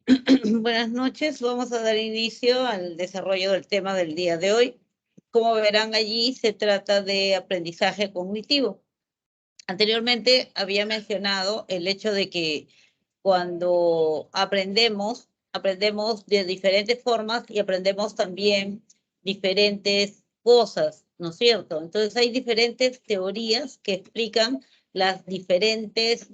Buenas noches, vamos a dar inicio al desarrollo del tema del día de hoy. Como verán allí, se trata de aprendizaje cognitivo. Anteriormente había mencionado el hecho de que cuando aprendemos de diferentes formas y aprendemos también diferentes cosas, ¿no es cierto? Entonces hay diferentes teorías que explican las diferentes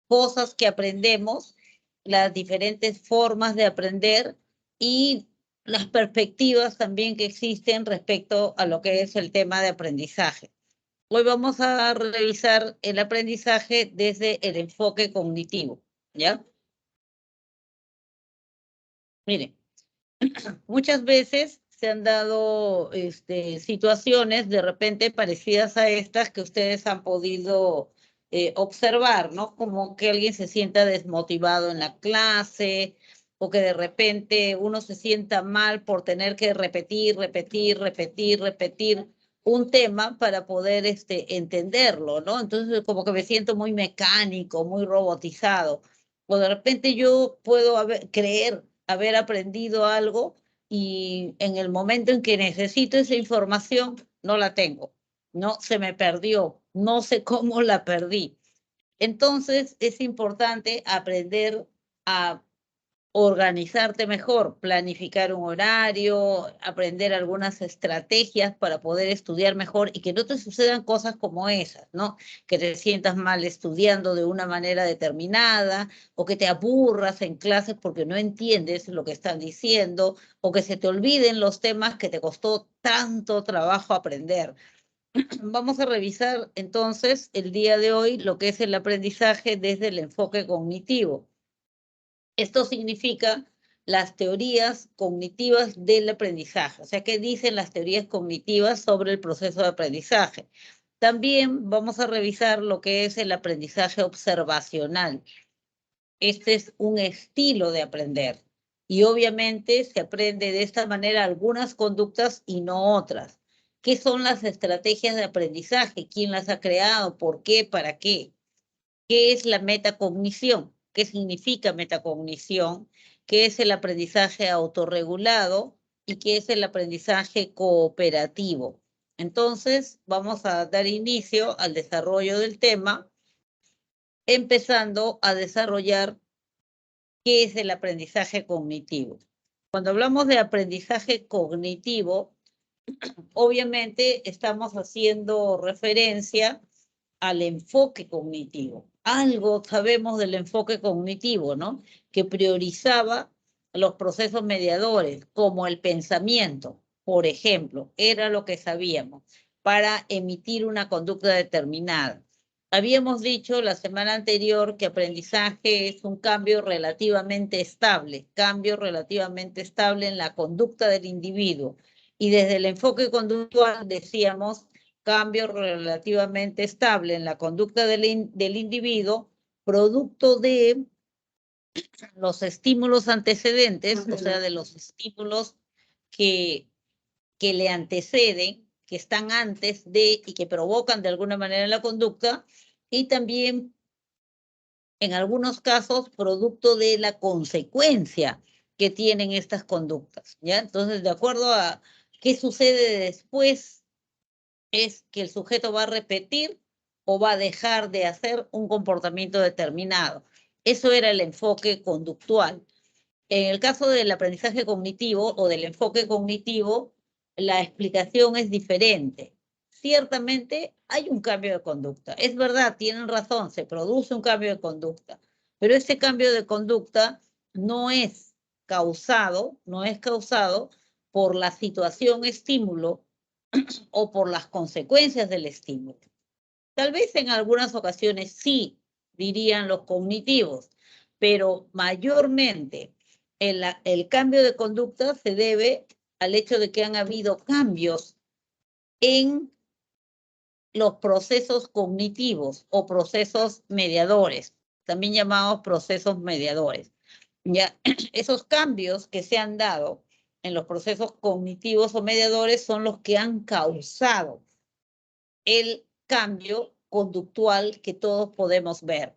cosas que aprendemos, las diferentes formas de aprender y las perspectivas también que existen respecto a lo que es el tema de aprendizaje. Hoy vamos a revisar el aprendizaje desde el enfoque cognitivo, ¿ya? Miren, muchas veces se han dado situaciones de repente parecidas a estas que ustedes han podido observar, ¿no? Como que alguien se sienta desmotivado en la clase o que de repente uno se sienta mal por tener que repetir un tema para poder entenderlo, ¿no? Entonces como que me siento muy mecánico, muy robotizado. O de repente yo puedo creer haber aprendido algo y en el momento en que necesito esa información no la tengo, no se me perdió, no sé cómo la perdí. Entonces es importante aprender a organizarte mejor, planificar un horario, aprender algunas estrategias para poder estudiar mejor y que no te sucedan cosas como esas, ¿no? Que te sientas mal estudiando de una manera determinada o que te aburras en clases porque no entiendes lo que están diciendo o que se te olviden los temas que te costó tanto trabajo aprender. Vamos a revisar entonces el día de hoy lo que es el aprendizaje desde el enfoque cognitivo. Esto significa las teorías cognitivas del aprendizaje, o sea, ¿qué dicen las teorías cognitivas sobre el proceso de aprendizaje? También vamos a revisar lo que es el aprendizaje observacional. Este es un estilo de aprender y obviamente se aprende de esta manera algunas conductas y no otras. ¿Qué son las estrategias de aprendizaje? ¿Quién las ha creado? ¿Por qué? ¿Para qué? ¿Qué es la metacognición? ¿Qué significa metacognición? ¿Qué es el aprendizaje autorregulado? ¿Y qué es el aprendizaje cooperativo? Entonces, vamos a dar inicio al desarrollo del tema, empezando a desarrollar qué es el aprendizaje cognitivo. Cuando hablamos de aprendizaje cognitivo, obviamente estamos haciendo referencia al enfoque cognitivo. Algo sabemos del enfoque cognitivo, ¿no? Que priorizaba los procesos mediadores, como el pensamiento, por ejemplo, era lo que sabíamos, para emitir una conducta determinada. Habíamos dicho la semana anterior que aprendizaje es un cambio relativamente estable en la conducta del individuo. Y desde el enfoque conductual decíamos cambio relativamente estable en la conducta del individuo, producto de los estímulos antecedentes, o sea, de los estímulos que, que le anteceden, que están antes de y que provocan de alguna manera la conducta, y también en algunos casos producto de la consecuencia que tienen estas conductas, ¿ya? Entonces, de acuerdo a qué sucede después, es que el sujeto va a repetir o va a dejar de hacer un comportamiento determinado. Eso era el enfoque conductual. En el caso del aprendizaje cognitivo o del enfoque cognitivo, la explicación es diferente. Ciertamente hay un cambio de conducta. Es verdad, tienen razón, se produce un cambio de conducta, pero ese cambio de conducta no es causado por la situación estímulo o por las consecuencias del estímulo. Tal vez en algunas ocasiones sí, dirían los cognitivos, pero mayormente el cambio de conducta se debe al hecho de que han habido cambios en los procesos cognitivos o procesos mediadores, también llamados procesos mediadores. Ya, esos cambios que se han dado en los procesos cognitivos o mediadores son los que han causado el cambio conductual que todos podemos ver.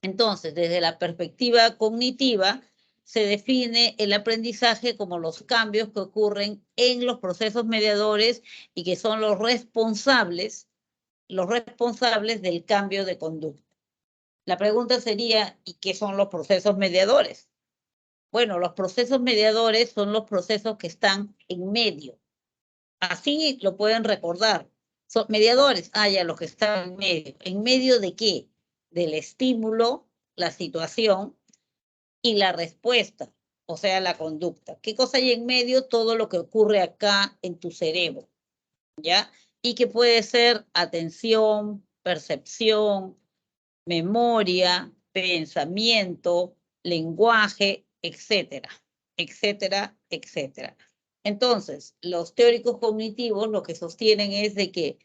Entonces, desde la perspectiva cognitiva, se define el aprendizaje como los cambios que ocurren en los procesos mediadores y que son los responsables del cambio de conducta. La pregunta sería, ¿y qué son los procesos mediadores? Bueno, los procesos mediadores son los procesos que están en medio. Así lo pueden recordar. Son mediadores, ya los que están en medio. ¿En medio de qué? Del estímulo, la situación y la respuesta, o sea, la conducta. ¿Qué cosa hay en medio? Todo lo que ocurre acá en tu cerebro, ¿ya? Y que puede ser atención, percepción, memoria, pensamiento, lenguaje, etcétera, etcétera, etcétera. Entonces, los teóricos cognitivos lo que sostienen es de que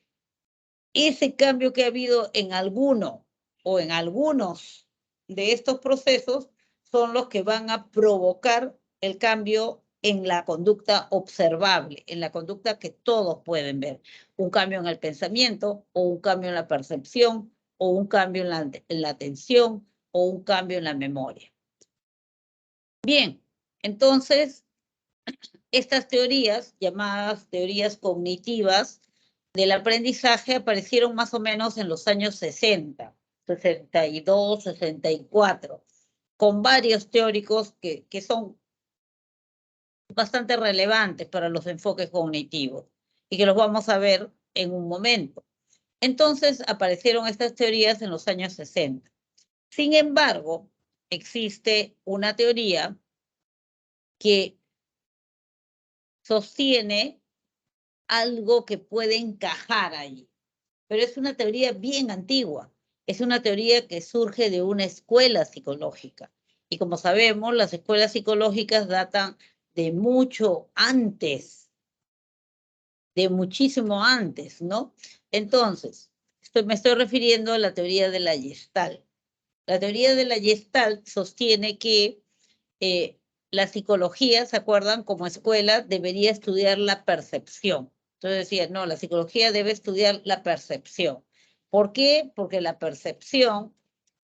ese cambio que ha habido en alguno o en algunos de estos procesos son los que van a provocar el cambio en la conducta observable, en la conducta que todos pueden ver. Un cambio en el pensamiento, o un cambio en la percepción, o un cambio en la atención, o un cambio en la memoria. Bien, entonces, estas teorías, llamadas teorías cognitivas del aprendizaje, aparecieron más o menos en los años 60, 62, 64, con varios teóricos que son bastante relevantes para los enfoques cognitivos y que los vamos a ver en un momento. Entonces aparecieron estas teorías en los años 60. Sin embargo, existe una teoría que sostiene algo que puede encajar ahí, pero es una teoría bien antigua. Es una teoría que surge de una escuela psicológica. Y como sabemos, las escuelas psicológicas datan de mucho antes, de muchísimo antes, ¿no? Entonces, me estoy refiriendo a la teoría de la Gestalt. La teoría de la Gestalt sostiene que la psicología, ¿se acuerdan? Como escuela debería estudiar la percepción. Entonces decía, no, la psicología debe estudiar la percepción. ¿Por qué? Porque la percepción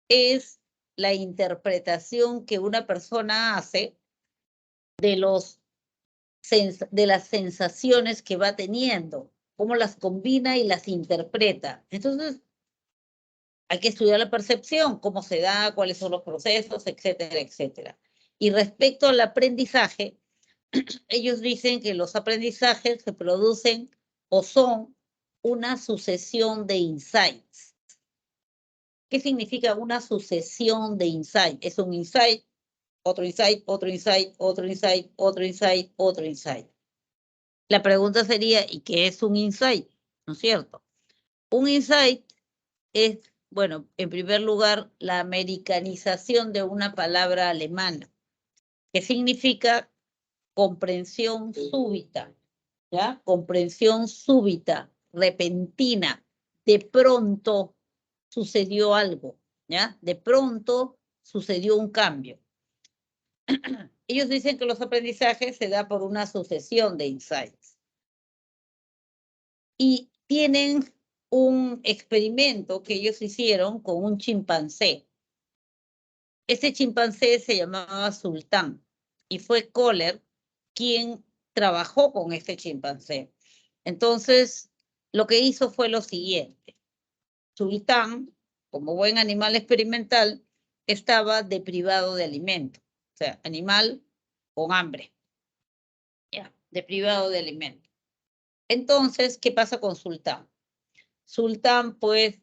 es la interpretación que una persona hace de las sensaciones que va teniendo, cómo las combina y las interpreta. Entonces, hay que estudiar la percepción, cómo se da, cuáles son los procesos, etcétera, etcétera. Y respecto al aprendizaje, ellos dicen que los aprendizajes se producen o son una sucesión de insights. ¿Qué significa una sucesión de insights? Es un insight, otro insight, otro insight, otro insight, otro insight, otro insight. La pregunta sería, ¿y qué es un insight? ¿No es cierto? Un insight es, bueno, en primer lugar, la americanización de una palabra alemana, que significa comprensión súbita, ¿ya? Comprensión súbita, repentina. De pronto sucedió algo, ¿ya? De pronto sucedió un cambio. Ellos dicen que los aprendizajes se da por una sucesión de insights. Y tienen un experimento que ellos hicieron con un chimpancé. Ese chimpancé se llamaba Sultán y fue Kohler quien trabajó con este chimpancé. Entonces, lo que hizo fue lo siguiente. Sultán, como buen animal experimental, estaba deprivado de alimento. O sea, animal con hambre. Ya, deprivado de alimento. Entonces, ¿qué pasa con Sultán? Sultán, pues,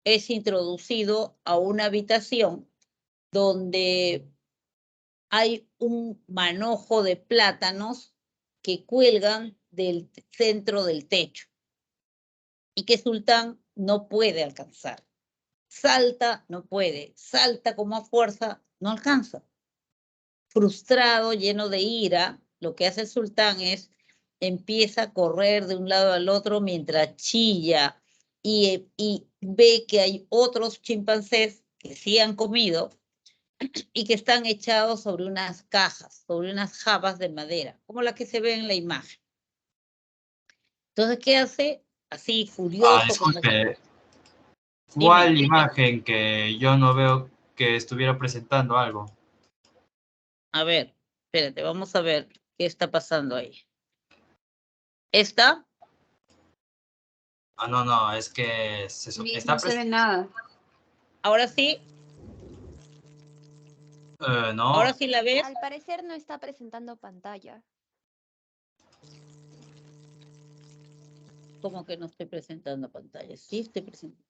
es introducido a una habitación donde hay un manojo de plátanos que cuelgan del centro del techo y que Sultán no puede alcanzar. Salta, no puede. Salta como a fuerza, no alcanza. Frustrado, lleno de ira, lo que hace Sultán es empieza a correr de un lado al otro mientras chilla y ve que hay otros chimpancés que sí han comido y que están echados sobre unas cajas, sobre unas jabas de madera, como la que se ve en la imagen. Entonces, ¿qué hace? Así, furioso. Disculpe, Dime. ¿cuál imagen que yo no veo que estuviera presentando algo? A ver, espérate, vamos a ver qué está pasando ahí. ¿Está? Ah, no, es que está No se ve nada. ¿Ahora sí? no. ¿Ahora sí la ves? Al parecer no está presentando pantalla. ¿Cómo que no estoy presentando pantalla? Sí estoy presentando.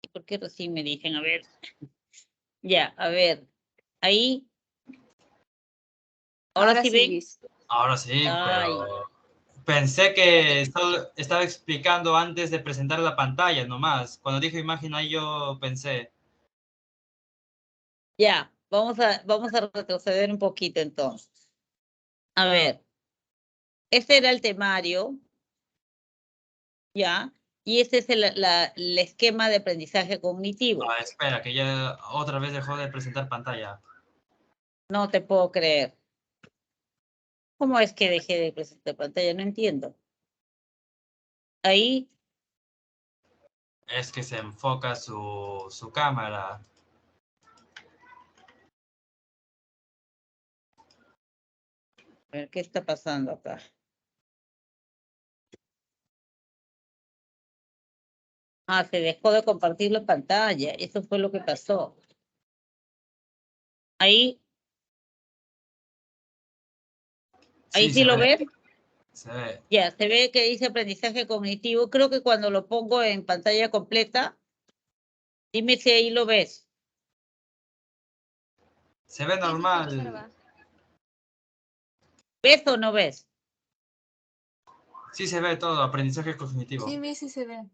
¿Y por qué recién me dicen? A ver. Ya, a ver. Ahí. ¿Ahora sí ven? Liz. Ahora sí, Ay. pero pensé que estaba explicando antes de presentar la pantalla nomás. Cuando dijo imagen ahí yo pensé. Ya, vamos a retroceder un poquito entonces. A ver. Este era el temario. Ya. Y este es el esquema de aprendizaje cognitivo. Ah, espera, que ya otra vez dejó de presentar pantalla. No te puedo creer. ¿Cómo es que dejé de presentar pantalla? No entiendo. Ahí. Es que se enfoca su cámara. A ver, ¿qué está pasando acá? Ah, se dejó de compartir la pantalla. Eso fue lo que pasó. Ahí. Ahí sí se lo ve, ves. se ve. Ya, se ve que dice aprendizaje cognitivo. Creo que cuando lo pongo en pantalla completa, dime si ahí lo ves. Se ve Sí, sí se normal. observa. ¿Ves o no ves? Sí se ve todo, aprendizaje cognitivo. Sí, sí se ve.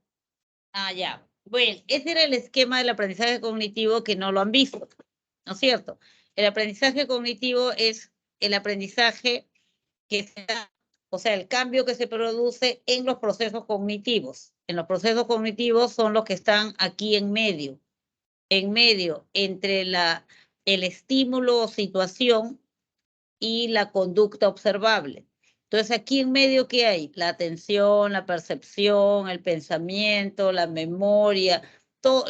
Ah, ya. Bueno, ese era el esquema del aprendizaje cognitivo que no lo han visto, ¿no es cierto? El aprendizaje cognitivo es el aprendizaje que se da, o sea, el cambio que se produce en los procesos cognitivos. En los procesos cognitivos son los que están aquí en medio entre el estímulo o situación y la conducta observable. Entonces, aquí en medio, ¿qué hay? La atención, la percepción, el pensamiento, la memoria, todo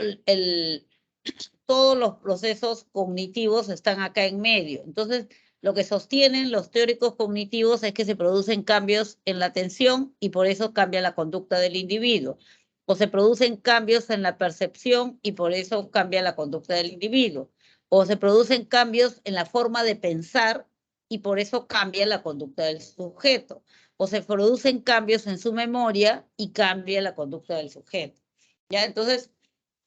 todos los procesos cognitivos están acá en medio. Entonces, lo que sostienen los teóricos cognitivos es que se producen cambios en la atención y por eso cambia la conducta del individuo. O se producen cambios en la percepción y por eso cambia la conducta del individuo. O se producen cambios en la forma de pensar y por eso cambia la conducta del sujeto. O se producen cambios en su memoria y cambia la conducta del sujeto. ¿Ya? Entonces,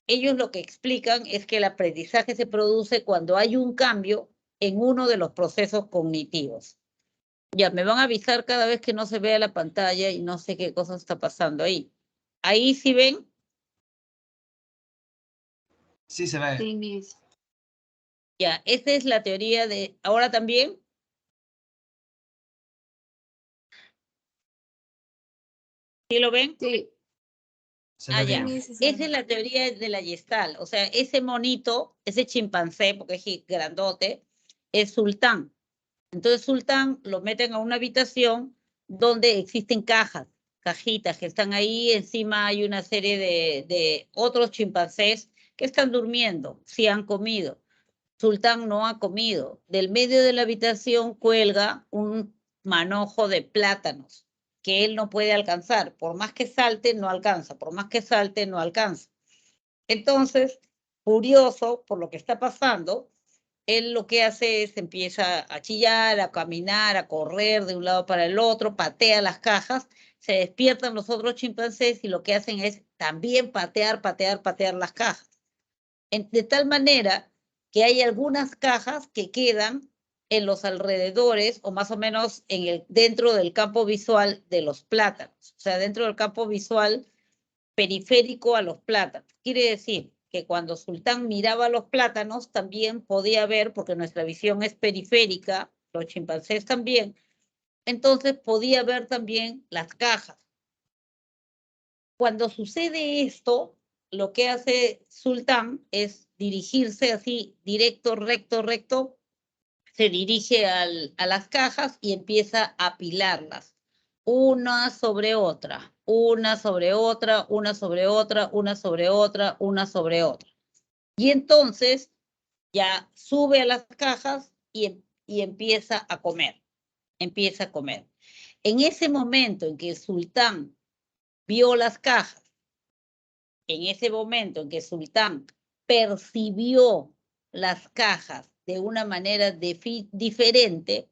ellos lo que explican es que el aprendizaje se produce cuando hay un cambio en uno de los procesos cognitivos. Ya, me van a avisar cada vez que no se vea la pantalla y no sé qué cosa está pasando ahí. Ahí sí ven. Sí se ve. Sí, Miss. Ya, esta es la teoría de... ¿Ahora también? ¿Sí lo ven? Sí. Se Ah, ve ya. bien. Esa es la teoría de la Gestalt. O sea, ese monito, ese chimpancé, porque es grandote, es Sultán. Entonces Sultán lo meten a una habitación donde existen cajitas que están ahí. Encima hay una serie de otros chimpancés que están durmiendo, si han comido. Sultán no ha comido. Del medio de la habitación cuelga un manojo de plátanos que él no puede alcanzar. Por más que salte, no alcanza. Por más que salte, no alcanza. Entonces, furioso por lo que está pasando, él lo que hace es empieza a chillar, a caminar, a correr de un lado para el otro, patea las cajas, se despiertan los otros chimpancés y lo que hacen es también patear las cajas. De tal manera que hay algunas cajas que quedan en los alrededores o más o menos dentro del campo visual de los plátanos, o sea, dentro del campo visual periférico a los plátanos. Quiere decir que cuando Sultán miraba los plátanos también podía ver, porque nuestra visión es periférica, los chimpancés también, entonces podía ver también las cajas. Cuando sucede esto, lo que hace Sultán es dirigirse así, directo, recto, se dirige a las cajas y empieza a apilarlas, una sobre otra, una sobre otra, una sobre otra, una sobre otra, una sobre otra. Y entonces ya sube a las cajas y empieza a comer. Empieza a comer. En ese momento en que el sultán vio las cajas, en ese momento en que el sultán percibió las cajas de una manera diferente,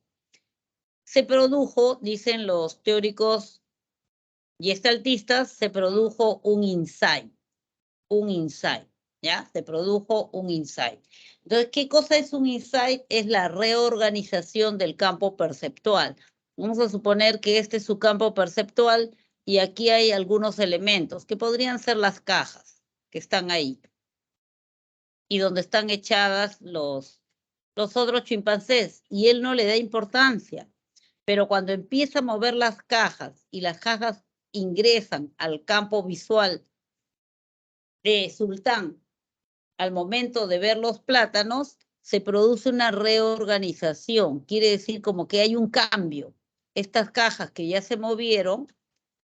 se produjo, dicen los teóricos gestaltistas, se produjo un insight, ¿ya? Se produjo un insight. Entonces, ¿qué cosa es un insight? Es la reorganización del campo perceptual. Vamos a suponer que este es su campo perceptual y aquí hay algunos elementos que podrían ser las cajas que están ahí y donde están echadas los otros chimpancés, y él no le da importancia. Pero cuando empieza a mover las cajas y las cajas ingresan al campo visual de Sultán, al momento de ver los plátanos, se produce una reorganización. Quiere decir como que hay un cambio. Estas cajas que ya se movieron,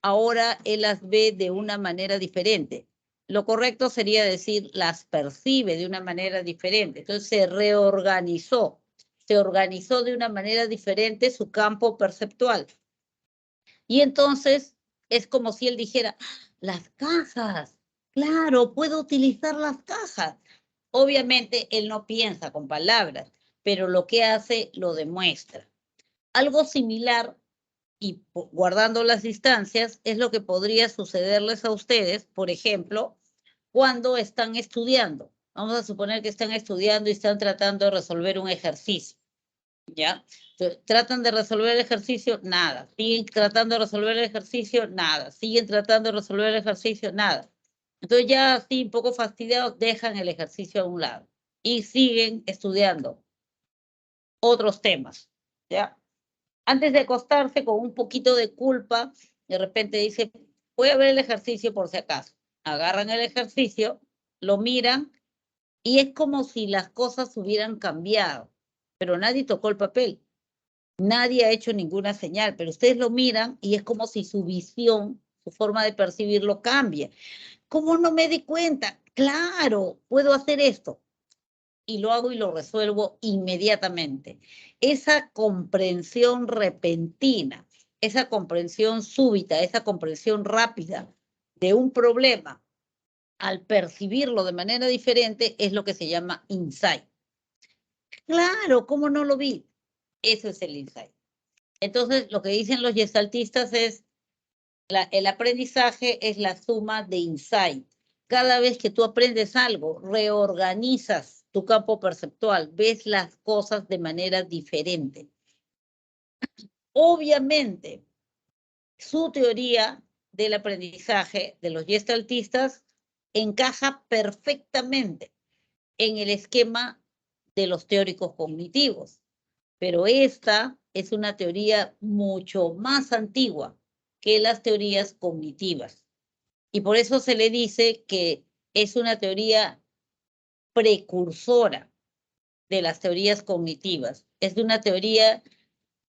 ahora él las ve de una manera diferente. Lo correcto sería decir, las percibe de una manera diferente. Entonces se reorganizó. Se organizó de una manera diferente su campo perceptual. Y entonces es como si él dijera, las cajas, claro, puedo utilizar las cajas. Obviamente él no piensa con palabras, pero lo que hace lo demuestra. Algo similar, y guardando las distancias, es lo que podría sucederles a ustedes, por ejemplo, cuando están estudiando. Vamos a suponer que están estudiando y están tratando de resolver un ejercicio, ¿ya? Entonces, tratan de resolver el ejercicio, nada. Siguen tratando de resolver el ejercicio, nada. Siguen tratando de resolver el ejercicio, nada. Entonces ya así, un poco fastidiados, dejan el ejercicio a un lado y siguen estudiando otros temas, ¿ya? Antes de acostarse con un poquito de culpa, de repente dice, voy a ver el ejercicio por si acaso. Agarran el ejercicio, lo miran y es como si las cosas hubieran cambiado, pero nadie tocó el papel. Nadie ha hecho ninguna señal, pero ustedes lo miran y es como si su visión, su forma de percibirlo cambie. ¿Cómo no me di cuenta? Claro, puedo hacer esto. Y lo hago y lo resuelvo inmediatamente. Esa comprensión repentina, esa comprensión súbita, esa comprensión rápida de un problema, al percibirlo de manera diferente, es lo que se llama insight. Claro, ¿cómo no lo vi? Eso es el insight. Entonces, lo que dicen los gestaltistas es, el aprendizaje es la suma de insight. Cada vez que tú aprendes algo, reorganizas tu campo perceptual, ves las cosas de manera diferente. Obviamente, su teoría del aprendizaje de los gestaltistas encaja perfectamente en el esquema de los teóricos cognitivos, pero esta es una teoría mucho más antigua que las teorías cognitivas. Y por eso se le dice que es una teoría precursora de las teorías cognitivas. Es una teoría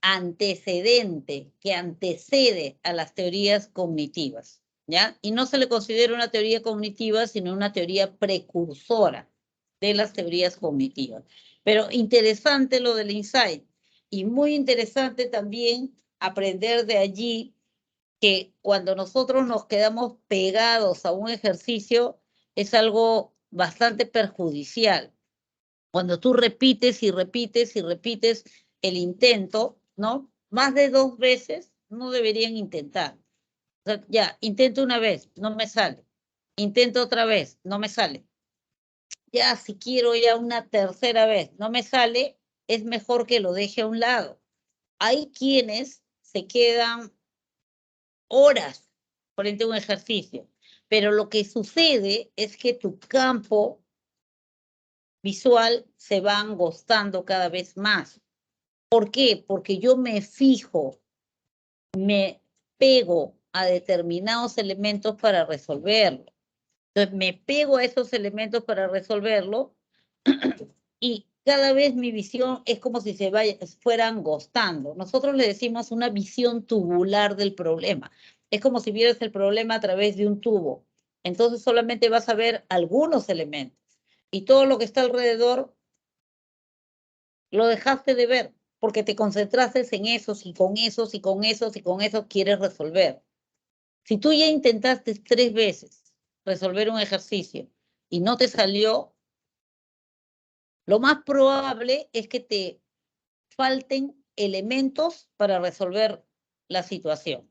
antecedente que antecede a las teorías cognitivas, ¿ya? Y no se le considera una teoría cognitiva, sino una teoría precursora de las teorías cognitivas. Pero interesante lo del insight y muy interesante también aprender de allí que cuando nosotros nos quedamos pegados a un ejercicio es algo bastante perjudicial. Cuando tú repites y repites y repites el intento, ¿no? Más de 2 veces no deberían intentar. O sea, ya, intento una vez, no me sale. Intento otra vez, no me sale. Ya, si quiero ya una tercera vez, no me sale, es mejor que lo deje a un lado. Hay quienes se quedan horas frente a un ejercicio, pero lo que sucede es que tu campo visual se va angostando cada vez más. ¿Por qué? Porque yo me fijo, me pego a determinados elementos para resolverlo. Entonces me pego a esos elementos para resolverlo y cada vez mi visión es como si se fuera angostando. Nosotros le decimos una visión tubular del problema. Es como si vieras el problema a través de un tubo. Entonces solamente vas a ver algunos elementos y todo lo que está alrededor Lo dejaste de ver porque te concentraste en esos y con esos y con esos y con esos quieres resolver. Si tú ya intentaste 3 veces resolver un ejercicio y no te salió, lo más probable es que te falten elementos para resolver la situación.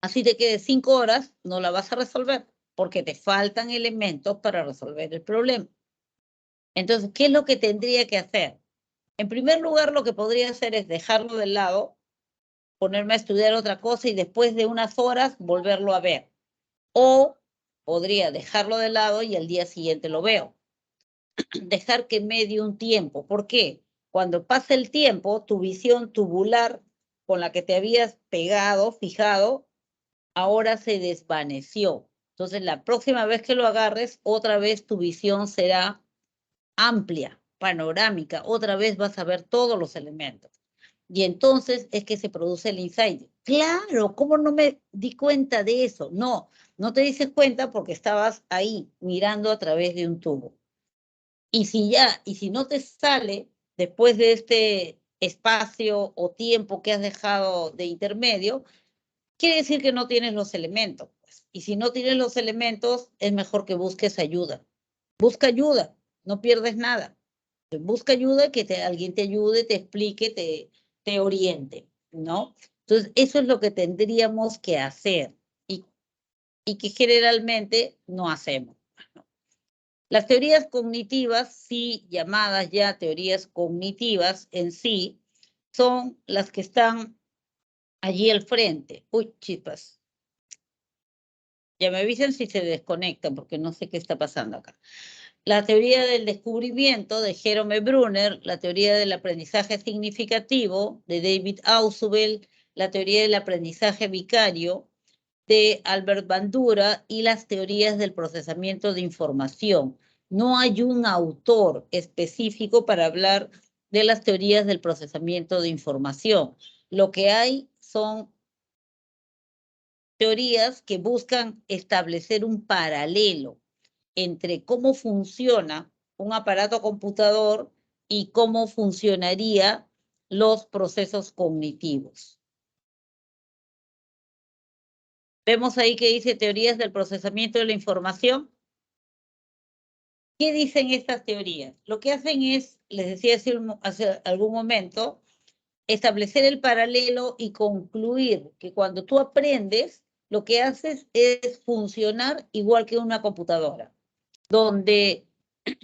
Así te quedes 5 horas, no la vas a resolver porque te faltan elementos para resolver el problema. Entonces, ¿qué es lo que tendría que hacer? En primer lugar, lo que podría hacer es dejarlo de lado, ponerme a estudiar otra cosa y después de unas horas volverlo a ver. O podría dejarlo de lado y al día siguiente lo veo. Dejar que medie un tiempo. ¿Por qué? Cuando pasa el tiempo, tu visión tubular con la que te habías pegado, fijado, ahora se desvaneció. Entonces, la próxima vez que lo agarres, otra vez tu visión será amplia, panorámica. Otra vez vas a ver todos los elementos. Y entonces es que se produce el insight. Claro, ¿cómo no me di cuenta de eso? No, no te dices cuenta porque estabas ahí mirando a través de un tubo. Y si no te sale después de este espacio o tiempo que has dejado de intermedio, quiere decir que no tienes los elementos, pues. Y si no tienes los elementos, es mejor que busques ayuda. Busca ayuda, no pierdes nada. Busca ayuda, que alguien te ayude, te explique, te oriente, ¿no? Entonces, eso es lo que tendríamos que hacer y que generalmente no hacemos, ¿no? Las teorías cognitivas, sí llamadas ya teorías cognitivas en sí, son las que están allí al frente. Uy, chispas. Ya me avisen si se desconectan porque no sé qué está pasando acá. La teoría del descubrimiento de Jerome Brunner, la teoría del aprendizaje significativo de David Ausubel, la teoría del aprendizaje vicario de Albert Bandura y las teorías del procesamiento de información. No hay un autor específico para hablar de las teorías del procesamiento de información. Lo que hay son teorías que buscan establecer un paralelo entre cómo funciona un aparato computador y cómo funcionarían los procesos cognitivos. Vemos ahí que dice teorías del procesamiento de la información. ¿Qué dicen estas teorías? Lo que hacen es, les decía hace algún momento, establecer el paralelo y concluir que cuando tú aprendes, lo que haces es funcionar igual que una computadora, donde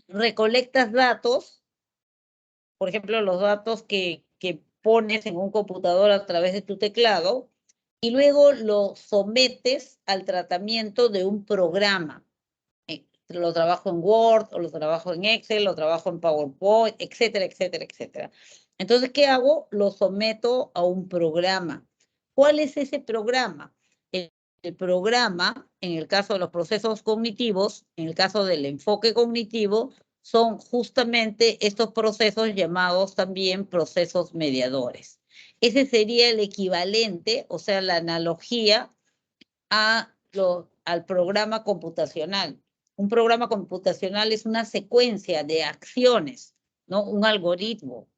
recolectas datos, por ejemplo, los datos que pones en un computador a través de tu teclado, y luego lo sometes al tratamiento de un programa. Lo trabajo en Word, o lo trabajo en Excel, lo trabajo en PowerPoint, etcétera, etcétera, etcétera. Entonces, ¿qué hago? Lo someto a un programa. ¿Cuál es ese programa? El programa, en el caso de los procesos cognitivos, en el caso del enfoque cognitivo, son justamente estos procesos llamados también procesos mediadores. Ese sería el equivalente, o sea, la analogía al programa computacional. Un programa computacional es una secuencia de acciones, ¿no? Un algoritmo.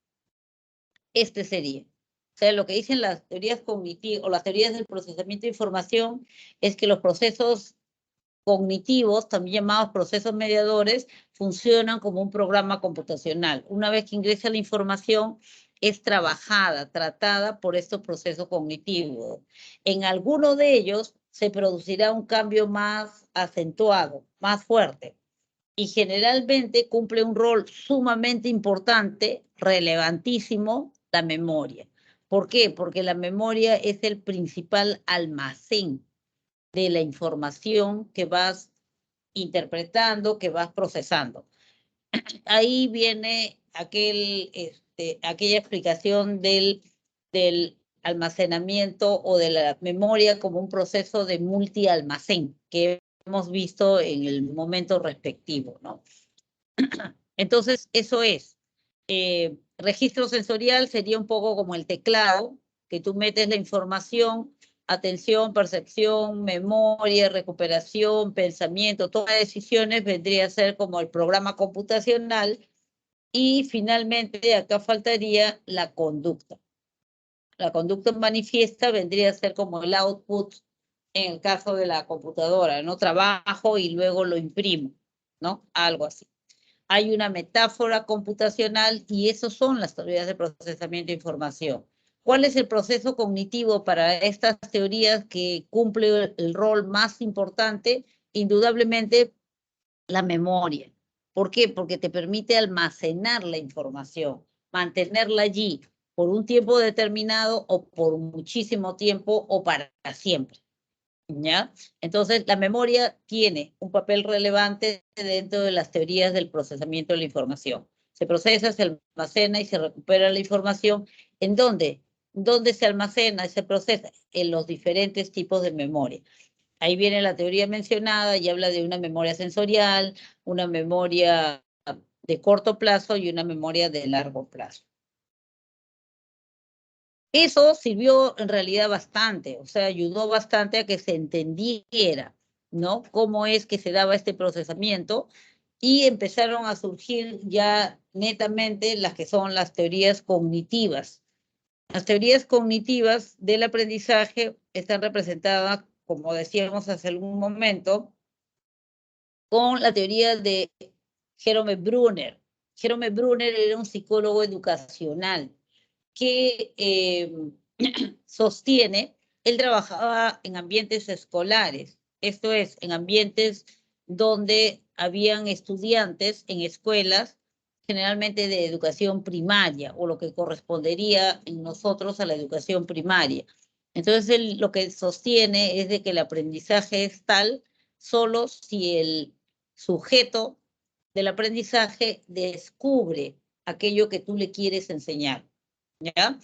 Este sería. O sea, lo que dicen las teorías cognitivas o las teorías del procesamiento de información es que los procesos cognitivos, también llamados procesos mediadores, funcionan como un programa computacional. Una vez que ingresa la información, es trabajada, tratada por estos procesos cognitivos. En alguno de ellos se producirá un cambio más acentuado, más fuerte, y generalmente cumple un rol sumamente importante, relevantísimo, la memoria. ¿Por qué? Porque la memoria es el principal almacén de la información que vas interpretando, que vas procesando. Ahí viene aquella explicación del almacenamiento o de la memoria como un proceso de multialmacén que hemos visto en el momento respectivo, ¿no? Entonces, eso es. Registro sensorial sería un poco como el teclado, que tú metes la información, atención, percepción, memoria, recuperación, pensamiento, toma de decisiones, vendría a ser como el programa computacional, Y finalmente acá faltaría la conducta. La conducta manifiesta vendría a ser como el output en el caso de la computadora, ¿no? Trabajo y luego lo imprimo, ¿no? Algo así. Hay una metáfora computacional y esos son las teorías de procesamiento de información. ¿Cuál es el proceso cognitivo para estas teorías que cumple el rol más importante? Indudablemente la memoria. ¿Por qué? Porque te permite almacenar la información, mantenerla allí por un tiempo determinado o por muchísimo tiempo o para siempre. ¿Ya? Entonces, la memoria tiene un papel relevante dentro de las teorías del procesamiento de la información. Se procesa, se almacena y se recupera la información. ¿En dónde? ¿Dónde se almacena y se procesa? En los diferentes tipos de memoria. Ahí viene la teoría mencionada y habla de una memoria sensorial, una memoria de corto plazo y una memoria de largo plazo. Eso sirvió en realidad bastante, o sea, ayudó bastante a que se entendiera, ¿no? Cómo es que se daba este procesamiento y empezaron a surgir ya netamente las que son las teorías cognitivas. Las teorías cognitivas del aprendizaje están representadas, como decíamos hace algún momento, con la teoría de Jerome Brunner. Jerome Brunner era un psicólogo educacional que sostiene, él trabajaba en ambientes escolares, esto es, en ambientes donde habían estudiantes en escuelas, generalmente de educación primaria, o lo que correspondería en nosotros a la educación primaria. Entonces, él lo que sostiene es de que el aprendizaje es tal solo si el sujeto del aprendizaje descubre aquello que tú le quieres enseñar. ¿Ya?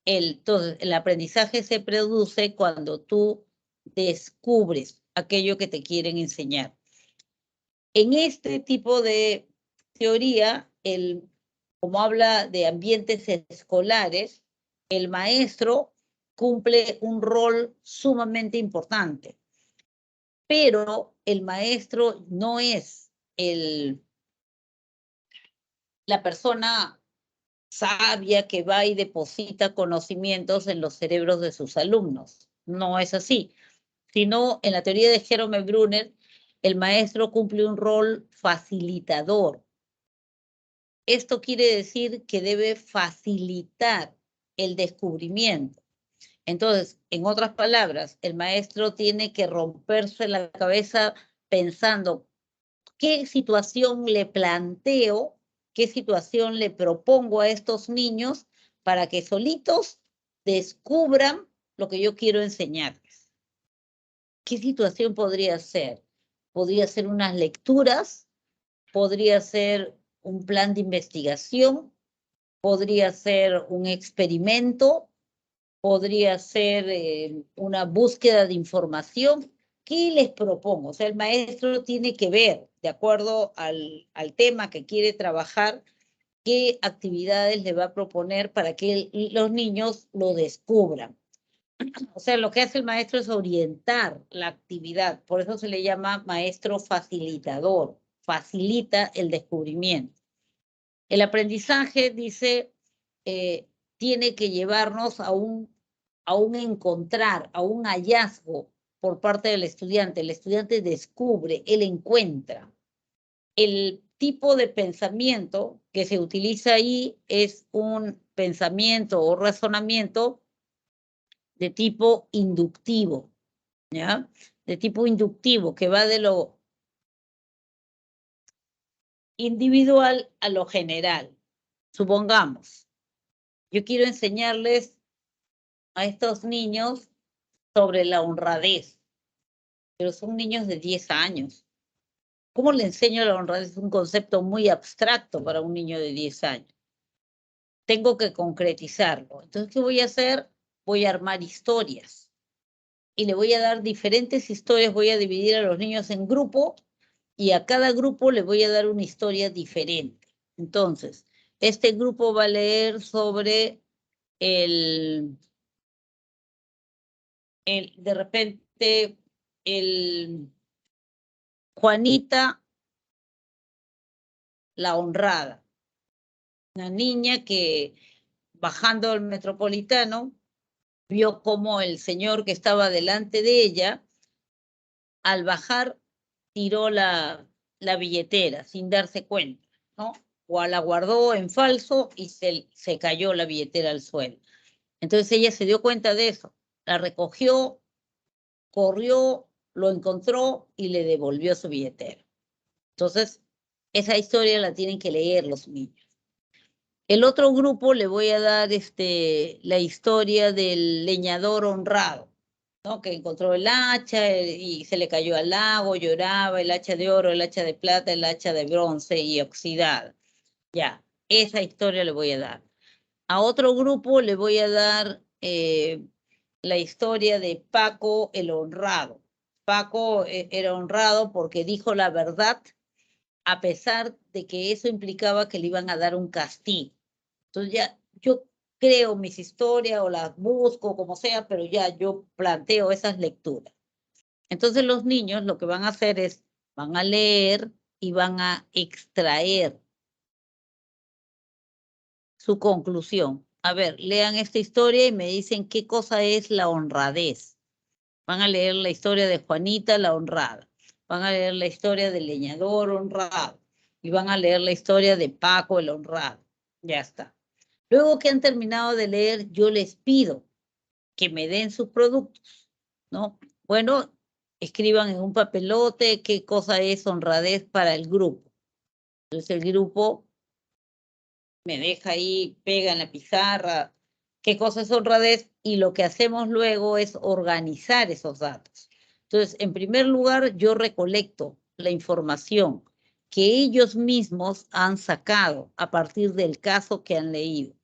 Entonces, el aprendizaje se produce cuando tú descubres aquello que te quieren enseñar. En este tipo de teoría, como habla de ambientes escolares, el maestro cumple un rol sumamente importante, pero el maestro no es la persona sabia que va y deposita conocimientos en los cerebros de sus alumnos. No es así, sino en la teoría de Jerome Brunner, el maestro cumple un rol facilitador. Esto quiere decir que debe facilitar el descubrimiento. Entonces, en otras palabras, el maestro tiene que romperse la cabeza pensando qué situación le planteo, qué situación le propongo a estos niños para que solitos descubran lo que yo quiero enseñarles. ¿Qué situación podría ser? Podría ser unas lecturas, podría ser un plan de investigación, podría ser un experimento, podría ser una búsqueda de información. ¿Qué les propongo? O sea, el maestro tiene que ver, de acuerdo al tema que quiere trabajar, qué actividades le va a proponer para que los niños lo descubran. O sea, lo que hace el maestro es orientar la actividad, por eso se le llama maestro facilitador, facilita el descubrimiento. El aprendizaje, dice, tiene que llevarnos a un encontrar, a un hallazgo por parte del estudiante. El estudiante descubre, él encuentra. El tipo de pensamiento que se utiliza ahí es un pensamiento o razonamiento de tipo inductivo, ¿ya? De tipo inductivo, que va de lo individual a lo general. Supongamos, yo quiero enseñarles a estos niños sobre la honradez, pero son niños de 10 años. ¿Cómo le enseño la honradez? Es un concepto muy abstracto para un niño de 10 años. Tengo que concretizarlo. Entonces, ¿qué voy a hacer? Voy a armar historias y le voy a dar diferentes historias. Voy a dividir a los niños en grupo y a cada grupo le voy a dar una historia diferente. Entonces, este grupo va a leer sobre de repente, Juanita la honrada. Una niña que bajando el Metropolitano vio cómo el señor que estaba delante de ella, al bajar, tiró la billetera sin darse cuenta, ¿no? O la guardó en falso y se cayó la billetera al suelo. Entonces ella se dio cuenta de eso, la recogió, corrió, lo encontró y le devolvió su billetera. Entonces, esa historia la tienen que leer los niños. El otro grupo le voy a dar la historia del leñador honrado, ¿no? Que encontró el hacha y se le cayó al lago, lloraba, el hacha de oro, el hacha de plata, el hacha de bronce y oxidada. Ya, esa historia le voy a dar. A otro grupo le voy a dar la historia de Paco el honrado. Paco era honrado porque dijo la verdad, a pesar de que eso implicaba que le iban a dar un castigo. Entonces ya yo creo mis historias o las busco como sea, pero ya yo planteo esas lecturas. Entonces los niños lo que van a hacer es, van a leer y van a extraer su conclusión. A ver, lean esta historia y me dicen qué cosa es la honradez. Van a leer la historia de Juanita la honrada. Van a leer la historia del leñador honrado. Y van a leer la historia de Paco el honrado. Ya está. Luego que han terminado de leer, yo les pido que me den sus productos, ¿no? Bueno, escriban en un papelote qué cosa es honradez para el grupo. Entonces el grupo me deja ahí, pega en la pizarra, qué cosa es honradez, y lo que hacemos luego es organizar esos datos. Entonces, en primer lugar, yo recolecto la información que ellos mismos han sacado a partir del caso que han leído.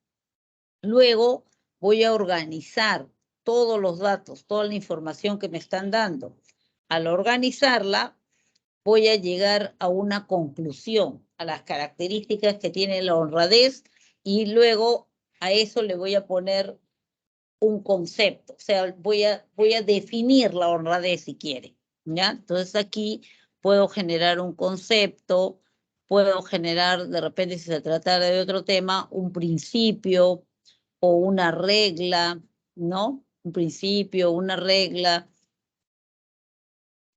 Luego voy a organizar todos los datos, toda la información que me están dando. Al organizarla, voy a llegar a una conclusión, a las características que tiene la honradez, y luego a eso le voy a poner un concepto. O sea, voy a definir la honradez si quiere, ¿ya? Entonces aquí puedo generar un concepto, puedo generar, de repente, si se tratara de otro tema, un principio o una regla, ¿no? Un principio, una regla,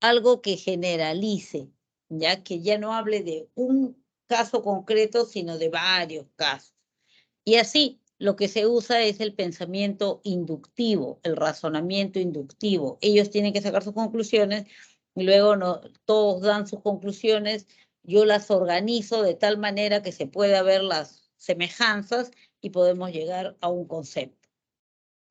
algo que generalice, ya que ya no hable de un caso concreto, sino de varios casos. Y así, lo que se usa es el pensamiento inductivo, el razonamiento inductivo. Ellos tienen que sacar sus conclusiones y luego todos dan sus conclusiones. Yo las organizo de tal manera que se pueda ver las semejanzas y podemos llegar a un concepto.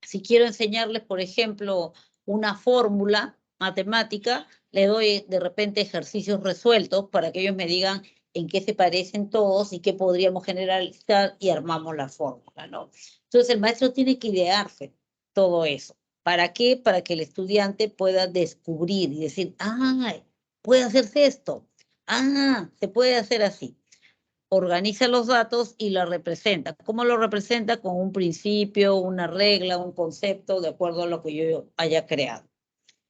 Si quiero enseñarles, por ejemplo, una fórmula matemática, le doy de repente ejercicios resueltos para que ellos me digan en qué se parecen todos y qué podríamos generalizar, y armamos la fórmula, ¿no? Entonces el maestro tiene que idearse todo eso. ¿Para qué? Para que el estudiante pueda descubrir y decir, puede hacerse esto, se puede hacer así. Organiza los datos y la representa. ¿Cómo lo representa? Con un principio, una regla, un concepto, de acuerdo a lo que yo haya creado.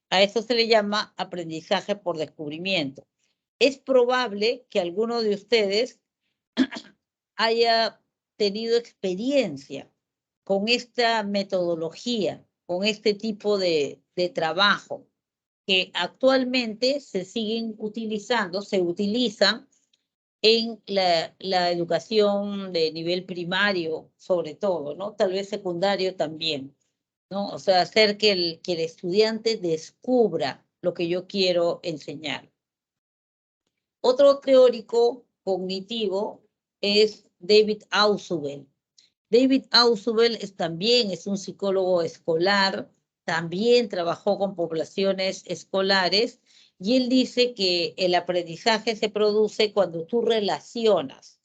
A eso se le llama aprendizaje por descubrimiento. Es probable que alguno de ustedes haya tenido experiencia con esta metodología, con este tipo de trabajo, que actualmente se siguen utilizando, se utilizan en la educación de nivel primario, sobre todo, ¿no? Tal vez secundario también, ¿no? O sea, hacer que el estudiante descubra lo que yo quiero enseñar. Otro teórico cognitivo es David Ausubel. David Ausubel también es un psicólogo escolar, también trabajó con poblaciones escolares, y él dice que el aprendizaje se produce cuando tú relacionas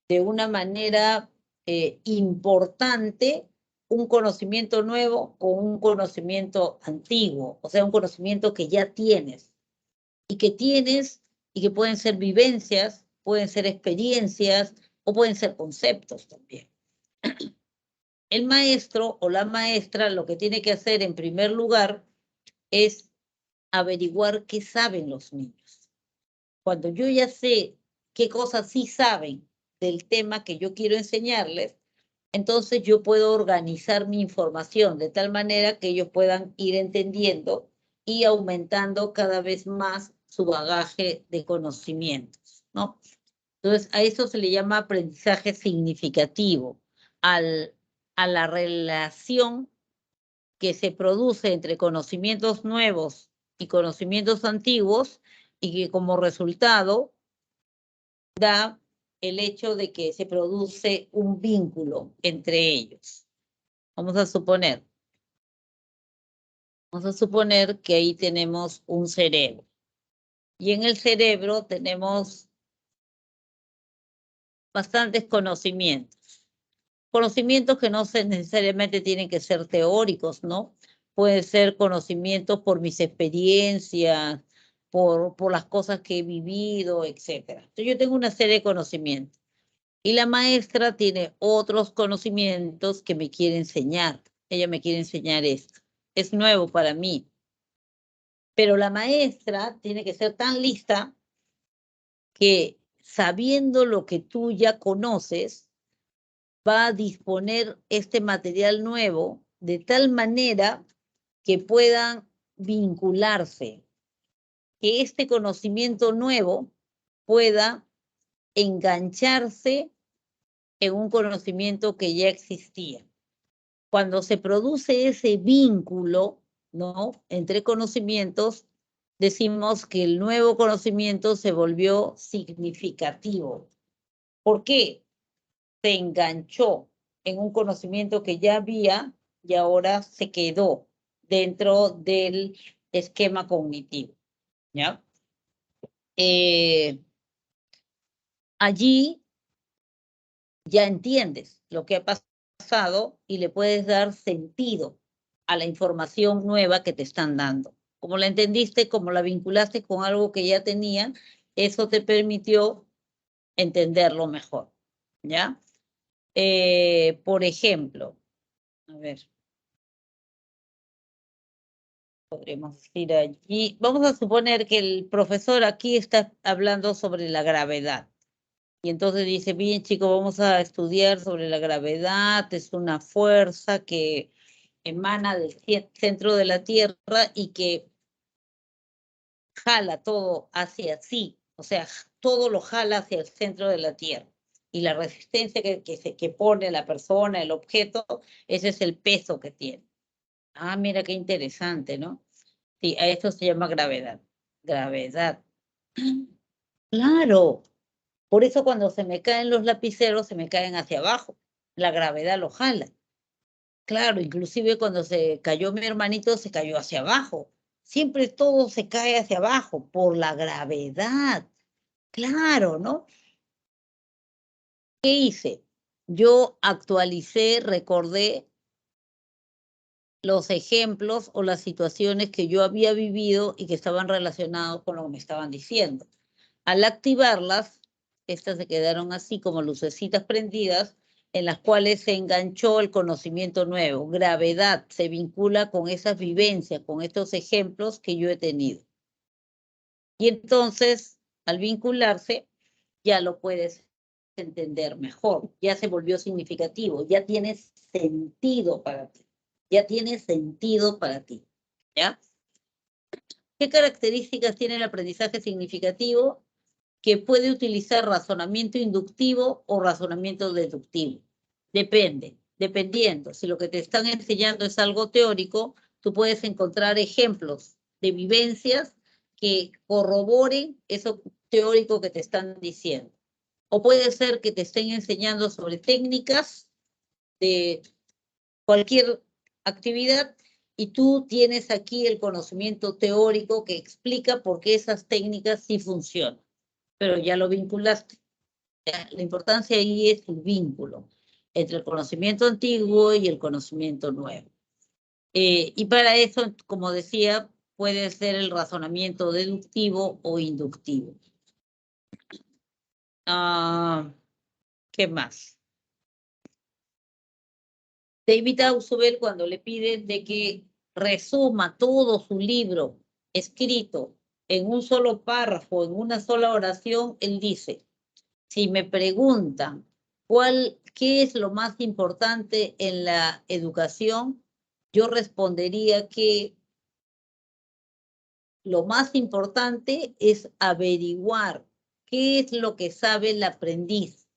de una manera importante un conocimiento nuevo con un conocimiento antiguo, o sea, un conocimiento que ya tienes y que pueden ser vivencias, pueden ser experiencias o pueden ser conceptos también. El maestro o la maestra lo que tiene que hacer en primer lugar es averiguar qué saben los niños. Cuando yo ya sé qué cosas sí saben del tema que yo quiero enseñarles, entonces yo puedo organizar mi información de tal manera que ellos puedan ir entendiendo y aumentando cada vez más su bagaje de conocimientos, ¿no? Entonces, a eso se le llama aprendizaje significativo, a la relación que se produce entre conocimientos nuevos y conocimientos antiguos y que como resultado da el hecho de que se produce un vínculo entre ellos. Vamos a suponer que ahí tenemos un cerebro. Y en el cerebro tenemos bastantes conocimientos. Conocimientos que no necesariamente tienen que ser teóricos, ¿no? Pueden ser conocimientos por mis experiencias, por las cosas que he vivido, etc. Entonces yo tengo una serie de conocimientos. Y la maestra tiene otros conocimientos que me quiere enseñar. Ella me quiere enseñar esto. Es nuevo para mí. Pero la maestra tiene que ser tan lista que sabiendo lo que tú ya conoces, va a disponer este material nuevo de tal manera que puedan vincularse, que este conocimiento nuevo pueda engancharse en un conocimiento que ya existía. Cuando se produce ese vínculo, ¿no?, entre conocimientos, decimos que el nuevo conocimiento se volvió significativo. ¿Por qué? Se enganchó en un conocimiento que ya había y ahora se quedó dentro del esquema cognitivo, ¿ya? Allí ya entiendes lo que ha pasado y le puedes dar sentido a la información nueva que te están dando. Como la entendiste, como la vinculaste con algo que ya tenían, eso te permitió entenderlo mejor, ¿ya? Por ejemplo, a ver, podremos decir allí, vamos a suponer que el profesor aquí está hablando sobre la gravedad. Y entonces dice, bien chicos, vamos a estudiar sobre la gravedad, es una fuerza que emana del centro de la Tierra y que jala todo hacia sí, o sea, todo lo jala hacia el centro de la Tierra. Y la resistencia que pone la persona, el objeto, ese es el peso que tiene. Ah, mira qué interesante, ¿no? Sí, a esto se llama gravedad. Gravedad. Claro. Por eso cuando se me caen los lapiceros, se me caen hacia abajo. La gravedad lo jala. Claro, inclusive cuando se cayó mi hermanito, se cayó hacia abajo. Siempre todo se cae hacia abajo por la gravedad. Claro, ¿no? ¿Qué hice? Yo actualicé, recordé los ejemplos o las situaciones que yo había vivido y que estaban relacionados con lo que me estaban diciendo. Al activarlas, estas se quedaron así como lucecitas prendidas, en las cuales se enganchó el conocimiento nuevo. Gravedad se vincula con esas vivencias, con estos ejemplos que yo he tenido. Y entonces, al vincularse, ya lo puedes entender mejor, ya se volvió significativo, ya tiene sentido para ti, ya tiene sentido para ti, ¿ya? ¿Qué características tiene el aprendizaje significativo? Que puede utilizar razonamiento inductivo o razonamiento deductivo. Depende, dependiendo. Si lo que te están enseñando es algo teórico, tú puedes encontrar ejemplos de vivencias que corroboren eso teórico que te están diciendo. O puede ser que te estén enseñando sobre técnicas de cualquier actividad y tú tienes aquí el conocimiento teórico que explica por qué esas técnicas sí funcionan, pero ya lo vinculaste. La importancia ahí es el vínculo entre el conocimiento antiguo y el conocimiento nuevo. Y para eso, como decía, puede ser el razonamiento deductivo o inductivo. ¿Qué más? David Ausubel, cuando le piden de que resuma todo su libro escrito en un solo párrafo, en una sola oración, él dice, Si me preguntan qué es lo más importante en la educación, yo respondería que lo más importante es averiguar qué es lo que sabe el aprendiz.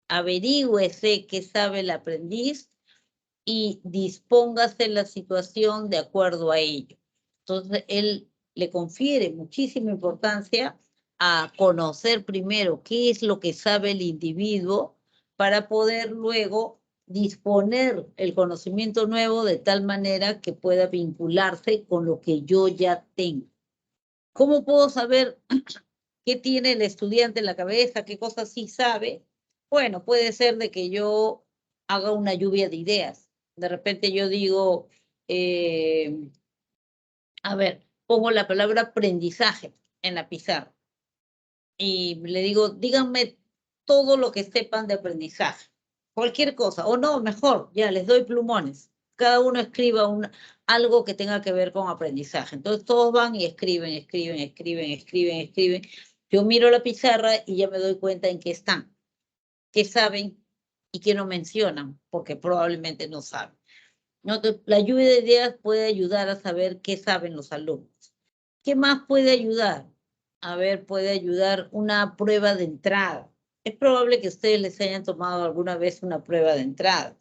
Averígüese qué sabe el aprendiz y dispóngase la situación de acuerdo a ello. Entonces, él le confiere muchísima importancia a conocer primero qué es lo que sabe el individuo para poder luego disponer el conocimiento nuevo de tal manera que pueda vincularse con lo que yo ya tengo. ¿Cómo puedo saber qué tiene el estudiante en la cabeza, qué cosas sí sabe? Bueno, puede ser de que yo haga una lluvia de ideas. De repente yo digo, a ver, pongo la palabra aprendizaje en la pizarra y le digo, díganme todo lo que sepan de aprendizaje, cualquier cosa, o no, mejor, ya les doy plumones. Cada uno escriba algo que tenga que ver con aprendizaje. Entonces todos van y escriben. Yo miro la pizarra y ya me doy cuenta en qué están, qué saben y qué no mencionan, porque probablemente no saben. La lluvia de ideas puede ayudar a saber qué saben los alumnos. ¿Qué más puede ayudar? A ver, puede ayudar una prueba de entrada. Es probable que ustedes les hayan tomado alguna vez una prueba de entrada.